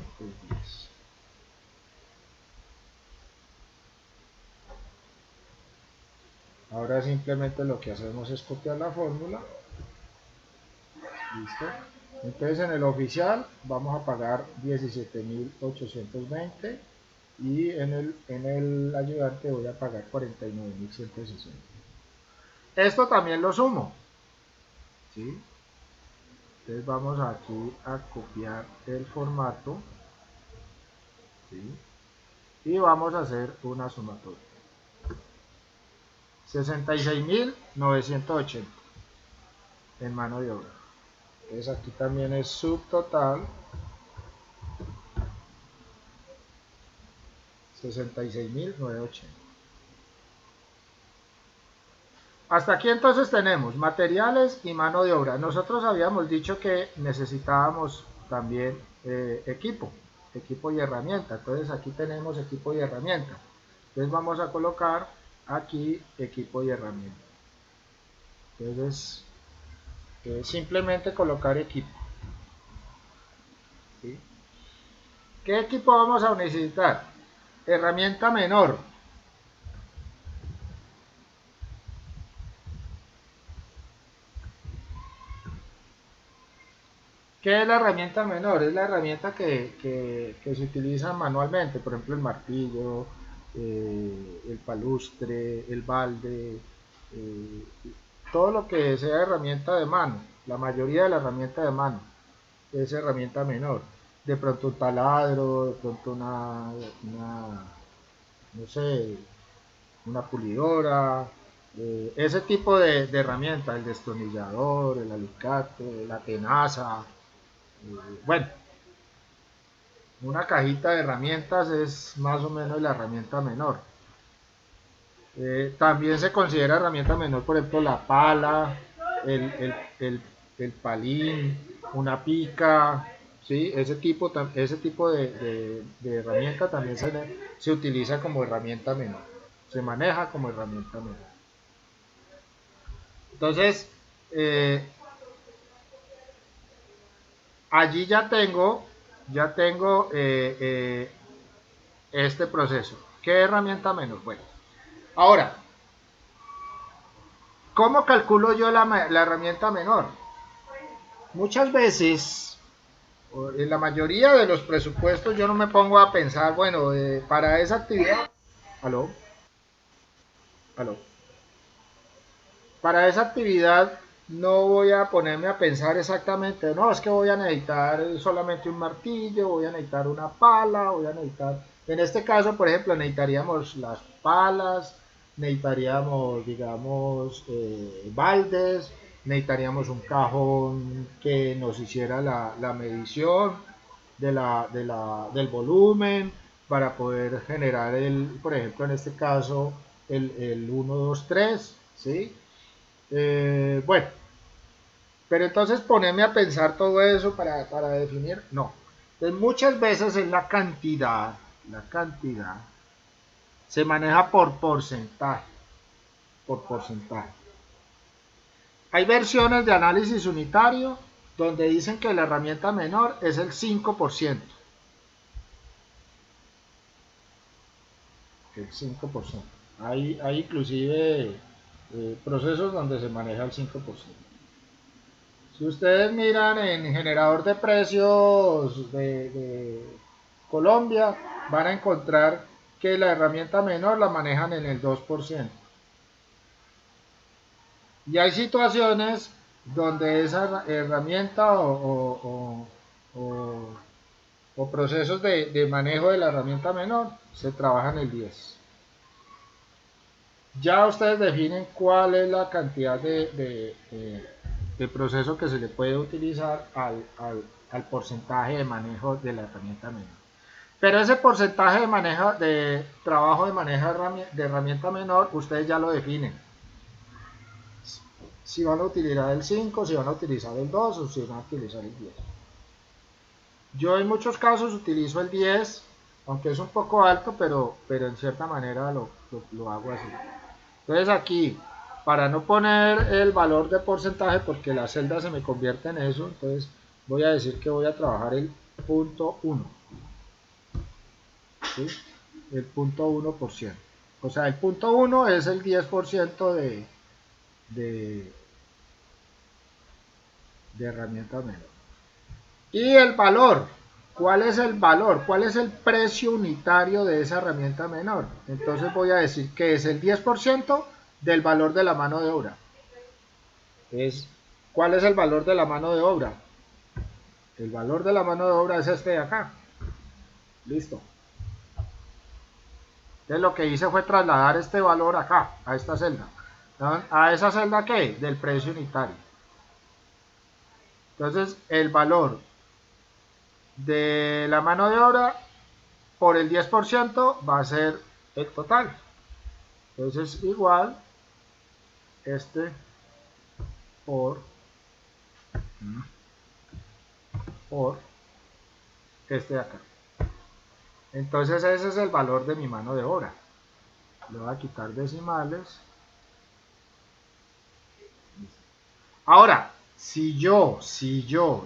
Ahora simplemente lo que hacemos es copiar la fórmula. Listo. Entonces en el oficial vamos a pagar 17.820 y en el ayudante voy a pagar 49.160. Esto también lo sumo. ¿Sí? Entonces vamos aquí a copiar el formato. ¿Sí? Y vamos a hacer una sumatoria. 66.980 en mano de obra. Entonces aquí también es subtotal 66.980. Hasta aquí entonces tenemos materiales y mano de obra. Nosotros habíamos dicho que necesitábamos también equipo y herramienta. Entonces aquí tenemos equipo y herramienta. Entonces vamos a colocar aquí equipo y herramienta. Entonces simplemente colocar equipo. ¿Sí? ¿Qué equipo vamos a necesitar? Herramienta menor. ¿Qué es la herramienta menor? Es la herramienta que se utiliza manualmente, por ejemplo el martillo, el palustre, el balde, eh, todo lo que sea herramienta de mano, la mayoría de la herramienta de mano es herramienta menor. De pronto un taladro, de pronto no sé, una pulidora, ese tipo de herramientas, el destornillador, el alicate, la tenaza, bueno, una cajita de herramientas es más o menos la herramienta menor. También se considera herramienta menor, por ejemplo, la pala, el, el, el, el palín, una pica, ¿sí? Ese tipo de herramienta también se utiliza como herramienta menor, se maneja como herramienta menor. Entonces, allí ya tengo este proceso. ¿Qué herramienta menor? Bueno, ahora, ¿cómo calculo yo la herramienta menor? Muchas veces, en la mayoría de los presupuestos, yo no me pongo a pensar, bueno, para esa actividad, aló, aló, para esa actividad no voy a ponerme a pensar exactamente, no, es que voy a necesitar solamente un martillo, voy a necesitar una pala, voy a necesitar, en este caso, por ejemplo, necesitaríamos las palas, necesitaríamos, digamos, baldes, necesitaríamos un cajón que nos hiciera la medición del volumen para poder generar por ejemplo, en este caso, el 1, 2, 3, ¿sí? Bueno, pero entonces ponerme a pensar todo eso para definir, no. Entonces muchas veces es la cantidad se maneja por porcentaje. Hay versiones de análisis unitario donde dicen que la herramienta menor es el 5%. El 5%. Hay inclusive procesos donde se maneja el 5%. Si ustedes miran en generador de precios de Colombia, van a encontrar que la herramienta menor la manejan en el 2%. Y hay situaciones donde esa herramienta o o procesos de manejo de la herramienta menor, se trabaja en el 10. Ya ustedes definen cuál es la cantidad de proceso que se le puede utilizar al porcentaje de manejo de la herramienta menor. Pero ese porcentaje de manejo de trabajo de manejo de herramienta menor, ustedes ya lo definen. Si van a utilizar el 5, si van a utilizar el 2 o si van a utilizar el 10. Yo en muchos casos utilizo el 10, aunque es un poco alto, pero en cierta manera lo hago así. Entonces aquí, para no poner el valor de porcentaje, porque la celda se me convierte en eso, entonces voy a decir que voy a trabajar el punto 1. ¿Sí? El punto 1%. O sea, el punto 1 es el 10% de herramienta menor. Y el valor, ¿cuál es el valor? ¿Cuál es el precio unitario de esa herramienta menor? Entonces voy a decir que es el 10% del valor de la mano de obra. ¿Cuál es el valor de la mano de obra? El valor de la mano de obra es este de acá. Listo. Entonces lo que hice fue trasladar este valor acá, a esta celda. ¿A esa celda qué? Del precio unitario. Entonces el valor de la mano de obra por el 10% va a ser el total. Entonces igual este por este de acá. Entonces ese es el valor de mi mano de obra. Le voy a quitar decimales. Ahora, si yo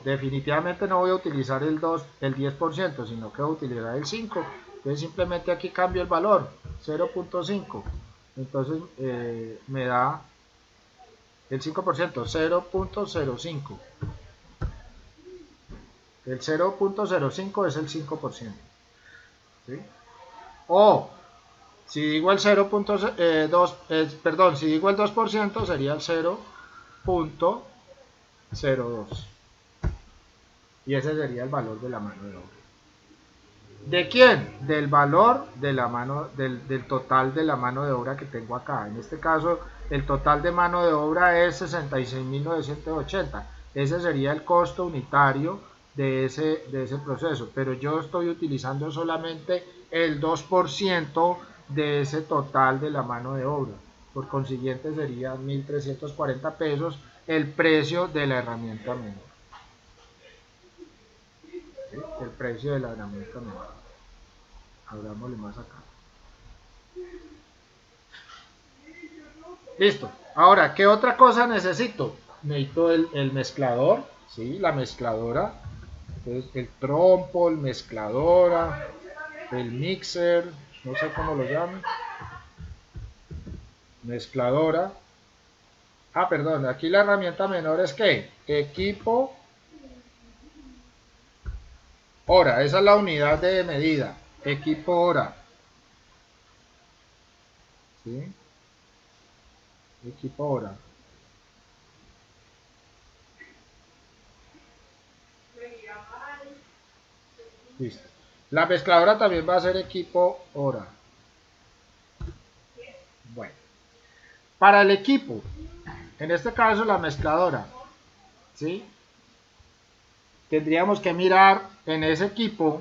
definitivamente no voy a utilizar el 10%, sino que voy a utilizar el 5%, entonces simplemente aquí cambio el valor, 0.5. Entonces me da el 5%, 0.05. El 0.05 es el 5%. ¿Sí? O si digo el 0.2, perdón, si digo el 2% sería el 0.02. Y ese sería el valor de la mano de obra. ¿De quién? Del valor de la mano, del total de la mano de obra que tengo acá. En este caso, el total de mano de obra es 66.980. Ese sería el costo unitario de ese proceso. Pero yo estoy utilizando solamente el 2% de ese total de la mano de obra. Por consiguiente, sería 1.340 pesos el precio de la herramienta menor. ¿Sí? El precio de la herramienta menor. Abrámosle más acá. Listo. Ahora, ¿qué otra cosa necesito? Necesito el mezclador, ¿sí? La mezcladora. Entonces, el trompo, el mezcladora, el mixer, no sé cómo lo llaman. Mezcladora. Ah, perdón, aquí la herramienta menor es ¿qué? Equipo hora. Esa es la unidad de medida. Equipo hora. ¿Sí? Equipo hora. Listo. La mezcladora también va a ser equipo hora. Bueno. Para el equipo, en este caso la mezcladora, ¿sí? Tendríamos que mirar en ese equipo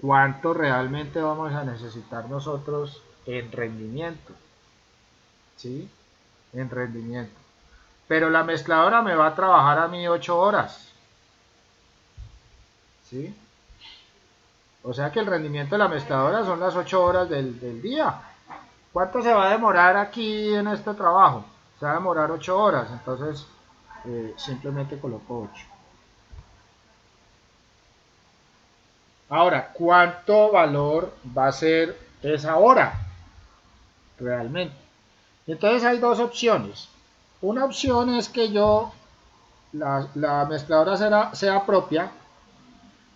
cuánto realmente vamos a necesitar nosotros en rendimiento, ¿sí? En rendimiento. Pero la mezcladora me va a trabajar a mí 8 horas, ¿sí? O sea que el rendimiento de la mezcladora son las 8 horas del día. ¿Cuánto se va a demorar aquí en este trabajo? Se va a demorar 8 horas, entonces simplemente coloco 8. Ahora, ¿cuánto valor va a ser esa hora realmente? Entonces hay dos opciones. Una opción es que la mezcladora sea propia,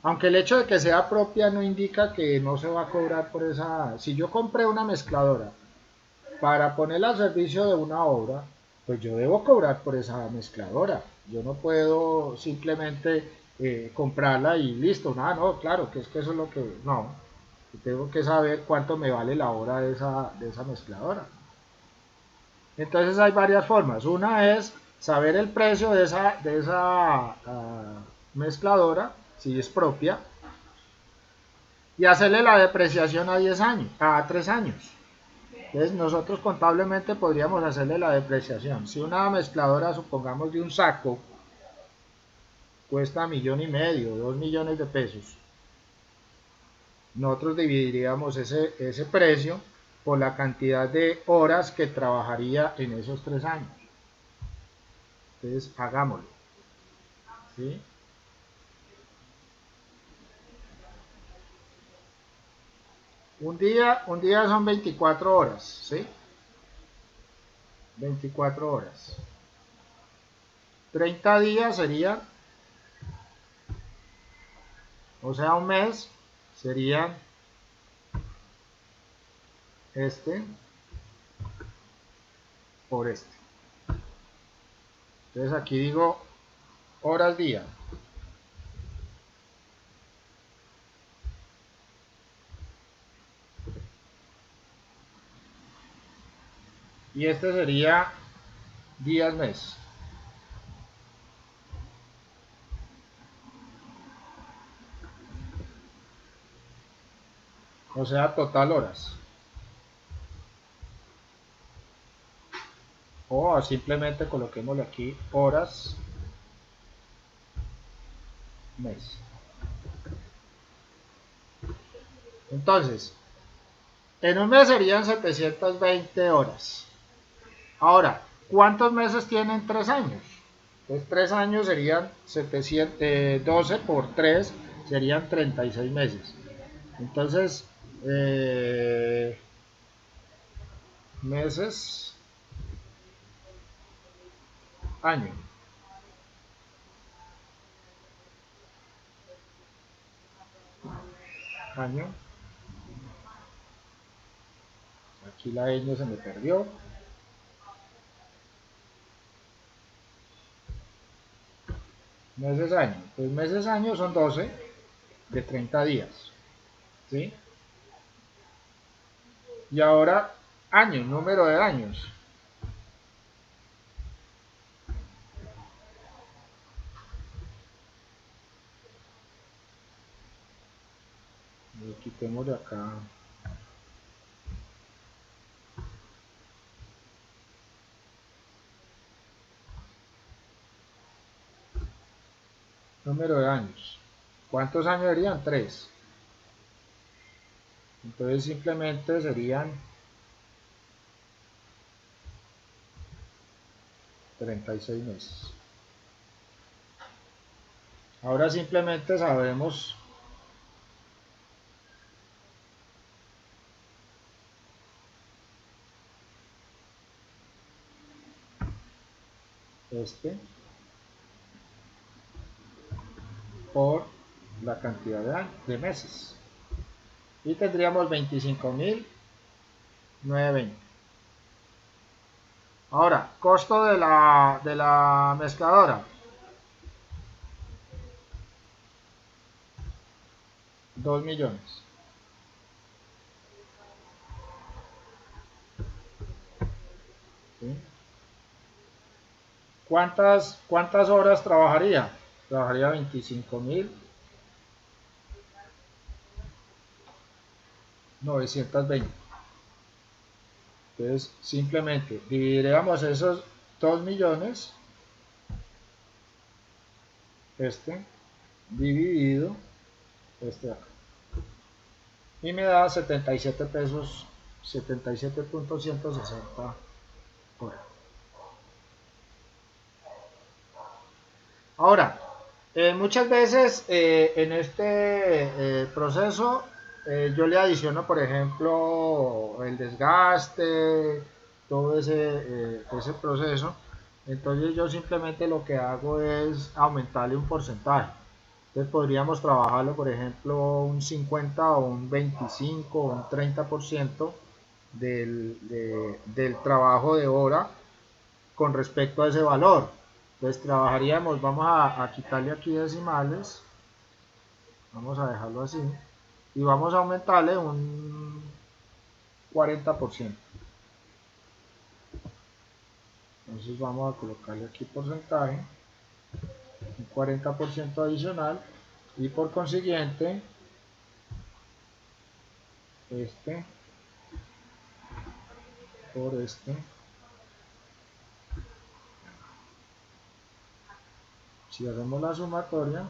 aunque el hecho de que sea propia no indica que no se va a cobrar por esa. Si yo compré una mezcladora para ponerla al servicio de una obra, pues yo debo cobrar por esa mezcladora. Yo no puedo simplemente comprarla y listo. Nada, no, claro, que es que eso es lo que... No, tengo que saber cuánto me vale la hora de esa mezcladora. Entonces hay varias formas. Una es saber el precio de esa mezcladora, si es propia, y hacerle la depreciación a 10 años, a 3 años. Entonces nosotros contablemente podríamos hacerle la depreciación. Si una mezcladora, supongamos de un saco, cuesta 1,500,000, 2 millones de pesos, nosotros dividiríamos ese precio por la cantidad de horas que trabajaría en esos 3 años. Entonces hagámoslo, ¿sí? Un día son 24 horas, ¿sí? 24 horas. 30 días serían, o sea, un mes serían este por este. Entonces aquí digo horas día. Y este sería días mes. O sea, total horas. O simplemente coloquémosle aquí horas mes. Entonces, en un mes serían 720 horas. Ahora, ¿cuántos meses tienen 3 años? Entonces 3 años serían 12 por 3 serían 36 meses. Entonces, meses, año. Año. Aquí la ñ se me perdió. Meses año. Pues meses año son 12 de 30 días. ¿Sí? Y ahora año, número de años. Quitemos de acá. Número de años. ¿Cuántos años serían? 3. Entonces simplemente serían 36 meses. Ahora simplemente sabemos este por la cantidad de meses. Y tendríamos 25.920. Ahora, costo de la mezcladora. 2 millones. ¿Sí? ¿Cuántas horas trabajaría? Trabajaría 25.920. Entonces, simplemente dividiríamos esos 2 millones, dividido de acá. Y me da 77 pesos, 77.160 horas. Ahora, muchas veces en este proceso yo le adiciono, por ejemplo, el desgaste, todo ese proceso. Entonces yo simplemente lo que hago es aumentarle un porcentaje. Entonces podríamos trabajarlo, por ejemplo, un 50 o un 25 o un 30% del trabajo de hora con respecto a ese valor. Pues trabajaríamos, vamos a quitarle aquí decimales, vamos a dejarlo así, y vamos a aumentarle un 40%. Entonces vamos a colocarle aquí porcentaje, un 40% adicional, y por consiguiente, este por este, si hacemos la sumatoria,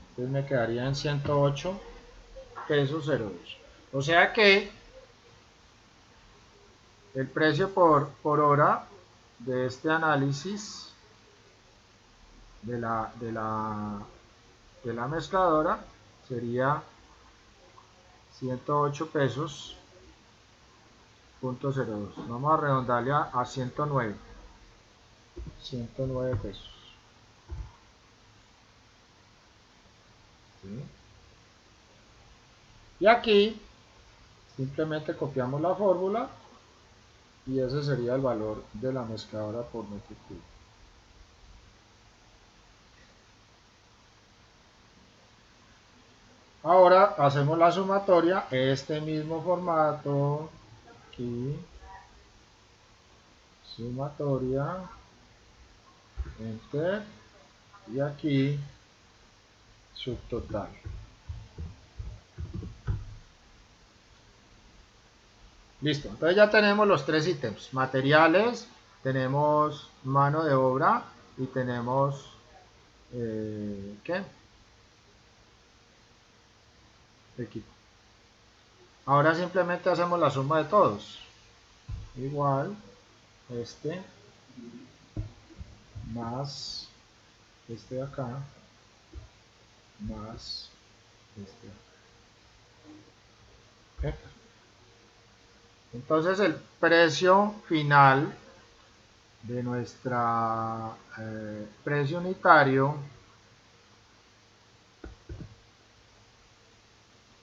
entonces me quedaría en 108 pesos 02. O sea que el precio por hora de este análisis de la mezcladora sería 108 pesos .02. Vamos a redondarle a 109 pesos. ¿Sí? Y aquí simplemente copiamos la fórmula y ese sería el valor de la mezcladora por metro cúbico. Ahora hacemos la sumatoria, este mismo formato, aquí, sumatoria, enter, y aquí, subtotal. Listo, entonces ya tenemos los tres ítems, materiales, tenemos mano de obra y tenemos, ¿qué? Equipo. Ahora simplemente hacemos la suma de todos. Igual, este, más este de acá, más este de acá. ¿Okay? Entonces el precio final de nuestra precio unitario,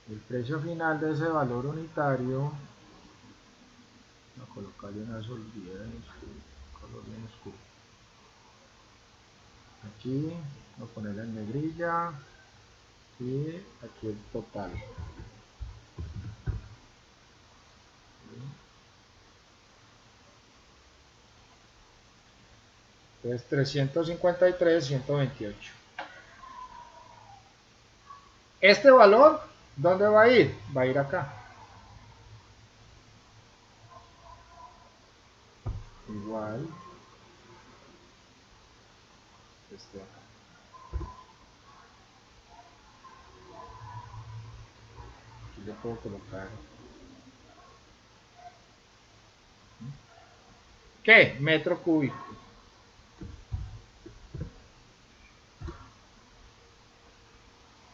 el precio final de ese valor unitario, voy a colocarle una solidez en color bien oscuro. Aquí voy a ponerla en negrilla y aquí el total. Entonces 353, 128. Este valor, ¿dónde va a ir? Va a ir acá. Igual. Este acá. Aquí le puedo colocar. ¿Qué? Metro cúbico.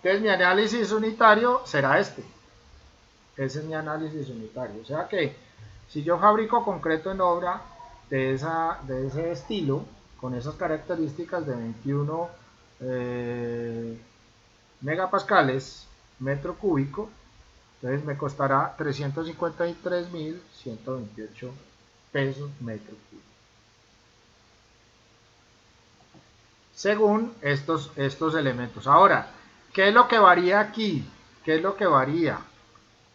Entonces mi análisis unitario será este. Ese es mi análisis unitario. O sea que si yo fabrico concreto en obra de ese estilo, con esas características de 21 megapascales metro cúbico, entonces me costará 353.128 pesos metro cúbico. Según estos elementos. Ahora, ¿qué es lo que varía aquí? ¿Qué es lo que varía?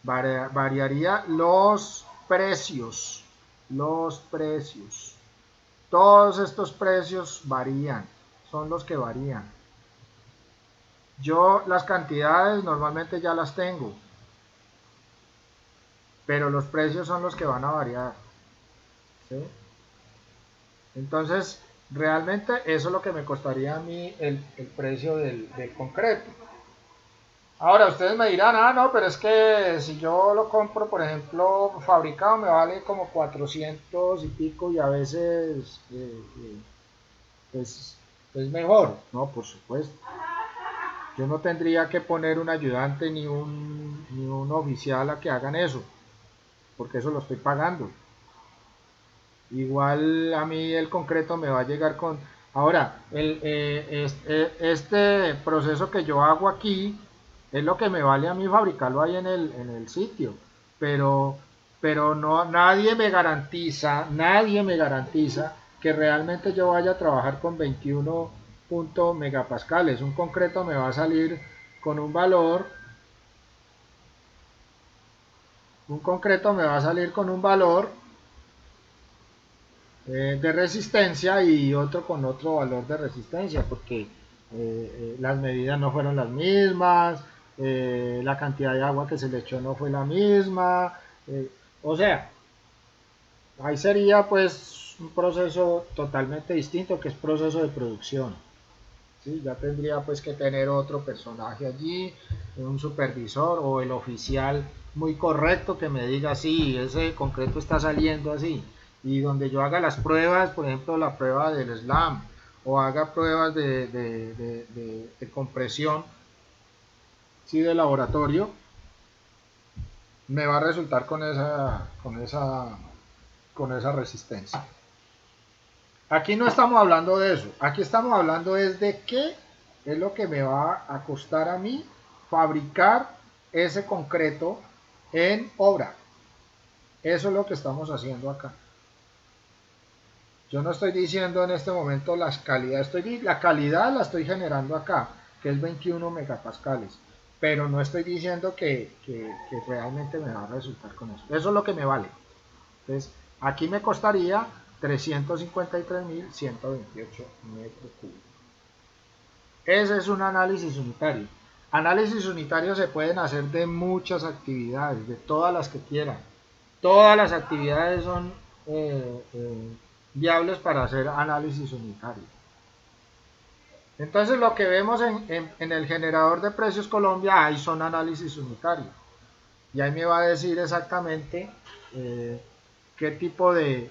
Variaría los precios. Los precios. Todos estos precios varían. Son los que varían. Yo las cantidades normalmente ya las tengo. Pero los precios son los que van a variar. ¿Sí? Entonces, realmente eso es lo que me costaría a mí el precio del concreto. Ahora ustedes me dirán, ah no, pero es que si yo lo compro, por ejemplo, fabricado me vale como 400 y pico y a veces es mejor. No, por supuesto. Yo no tendría que poner un ayudante ni un oficial a que hagan eso, porque eso lo estoy pagando. Igual a mí el concreto me va a llegar con... Ahora, este proceso que yo hago aquí es lo que me vale a mí fabricarlo ahí en el sitio, pero no, nadie me garantiza que realmente yo vaya a trabajar con 21 megapascales. Un concreto me va a salir con un valor, de resistencia y otro con otro valor de resistencia, porque las medidas no fueron las mismas, la cantidad de agua que se le echó no fue la misma, o sea, ahí sería pues un proceso totalmente distinto, que es proceso de producción. ¿Sí? Ya tendría pues que tener otro personaje allí, un supervisor o el oficial muy correcto que me diga sí, ese concreto está saliendo así, y donde yo haga las pruebas, por ejemplo la prueba del slam, o haga pruebas de compresión, sí, de laboratorio, me va a resultar con esa resistencia. Aquí no estamos hablando de eso, aquí estamos hablando es de qué es lo que me va a costar a mí fabricar ese concreto en obra. Eso es lo que estamos haciendo acá. Yo no estoy diciendo en este momento las calidades, la calidad la estoy generando acá, que es 21 megapascales, pero no estoy diciendo que realmente me va a resultar con eso. Eso es lo que me vale. Entonces, aquí me costaría 353.128 metros cúbicos. Ese es un análisis unitario. Análisis unitarios se pueden hacer de muchas actividades, de todas las que quieran. Todas las actividades son viables para hacer análisis unitario. Entonces lo que vemos en el generador de precios Colombia, ahí son análisis unitarios. Y ahí me va a decir exactamente qué tipo de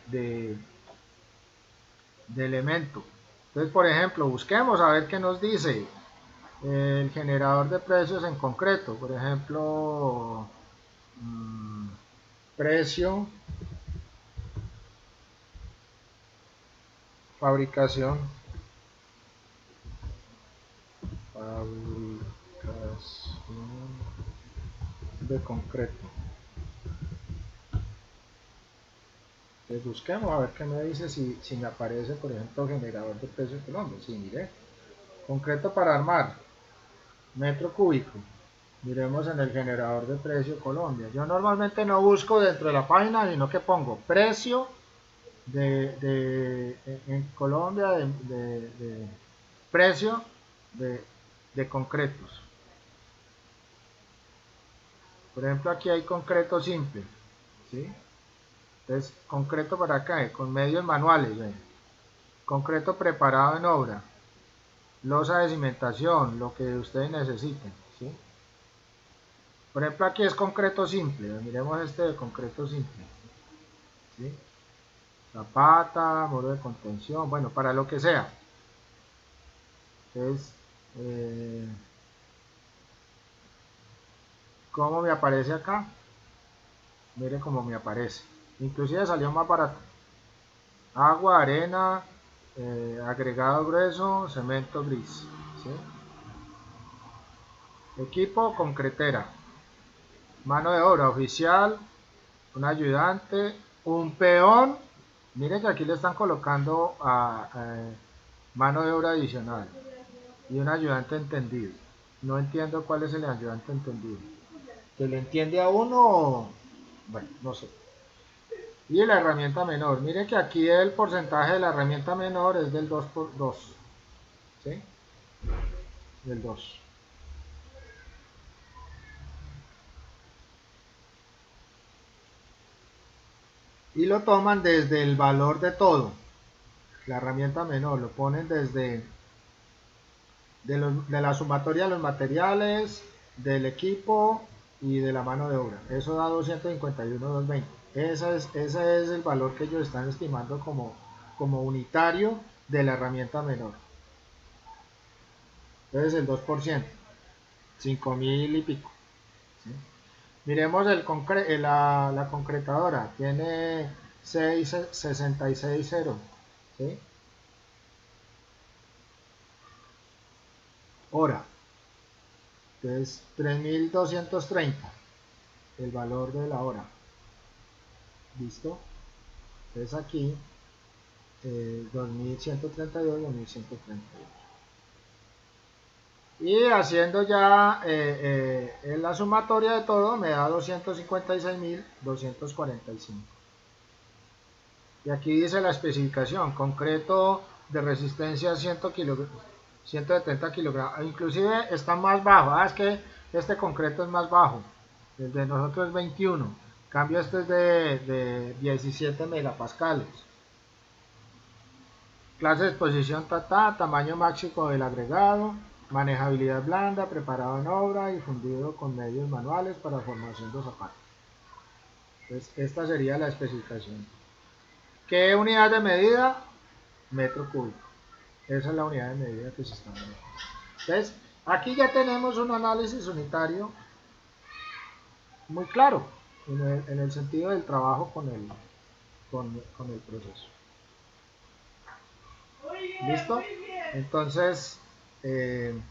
elemento. Entonces, por ejemplo, busquemos a ver qué nos dice el generador de precios en concreto. Por ejemplo, precio, fabricación, de concreto. Entonces busquemos a ver qué me dice si me aparece, por ejemplo, generador de precios Colombia. Sí, mire, concreto para armar, metro cúbico. Miremos en el generador de precio Colombia. Yo normalmente no busco dentro de la página, sino que pongo precio en Colombia de precio de concretos. Por ejemplo, aquí hay concreto simple, ¿sí? Entonces, concreto para acá, con medios manuales, ¿ven? Concreto preparado en obra, losa de cimentación, lo que ustedes necesiten, ¿sí? Por ejemplo, aquí es concreto simple, miremos este de concreto simple, ¿sí? Zapata, muro de contención, bueno, para lo que sea. Entonces, ¿cómo me aparece acá? Mire cómo me aparece. Inclusive salió más barato. Agua, arena, agregado grueso, cemento gris. ¿Sí? Equipo, concretera. Mano de obra, oficial, un ayudante, un peón. Miren que aquí le están colocando a mano de obra adicional. Y un ayudante entendido. No entiendo cuál es el ayudante entendido. ¿Que le entiende a uno? Bueno, no sé. Y la herramienta menor. Miren que aquí el porcentaje de la herramienta menor es del 2 por 2. ¿Sí? Del 2. Y lo toman desde el valor de todo. La herramienta menor lo ponen desde de la sumatoria de los materiales, del equipo y de la mano de obra. Eso da 251,220. Ese es el valor que ellos están estimando como unitario de la herramienta menor. Entonces el 2%, 5.000 y pico. ¿Sí? Miremos la concretadora, tiene 666,0. ¿Sí? Hora, entonces 3.230 el valor de la hora. ¿Listo? Entonces aquí 2132, 2132. Y haciendo ya la sumatoria de todo me da 256.245. Y aquí dice la especificación: concreto de resistencia 170 kilogramos. Inclusive está más bajo. Es que este concreto es más bajo. El de nosotros es 21. En cambio este es de 17 megapascales. Clase de exposición, tamaño máximo del agregado, manejabilidad blanda, preparado en obra y fundido con medios manuales para formación de zapatos. Entonces, esta sería la especificación. ¿Qué unidad de medida? Metro cúbico. Esa es la unidad de medida que se está dando. Entonces, aquí ya tenemos un análisis unitario muy claro en el sentido del trabajo con el proceso. ¿Listo? Entonces, en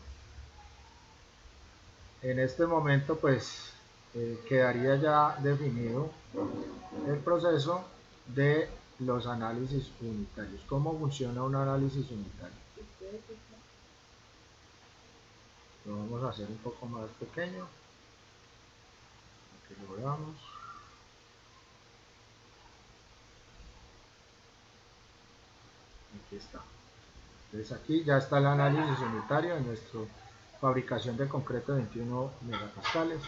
este momento pues quedaría ya definido el proceso de los análisis unitarios. ¿Cómo funciona un análisis unitario? Lo vamos a hacer un poco más pequeño, aquí lo veamos. Aquí está. Entonces aquí ya está el análisis unitario de nuestra fabricación de concreto de 21 megapascales.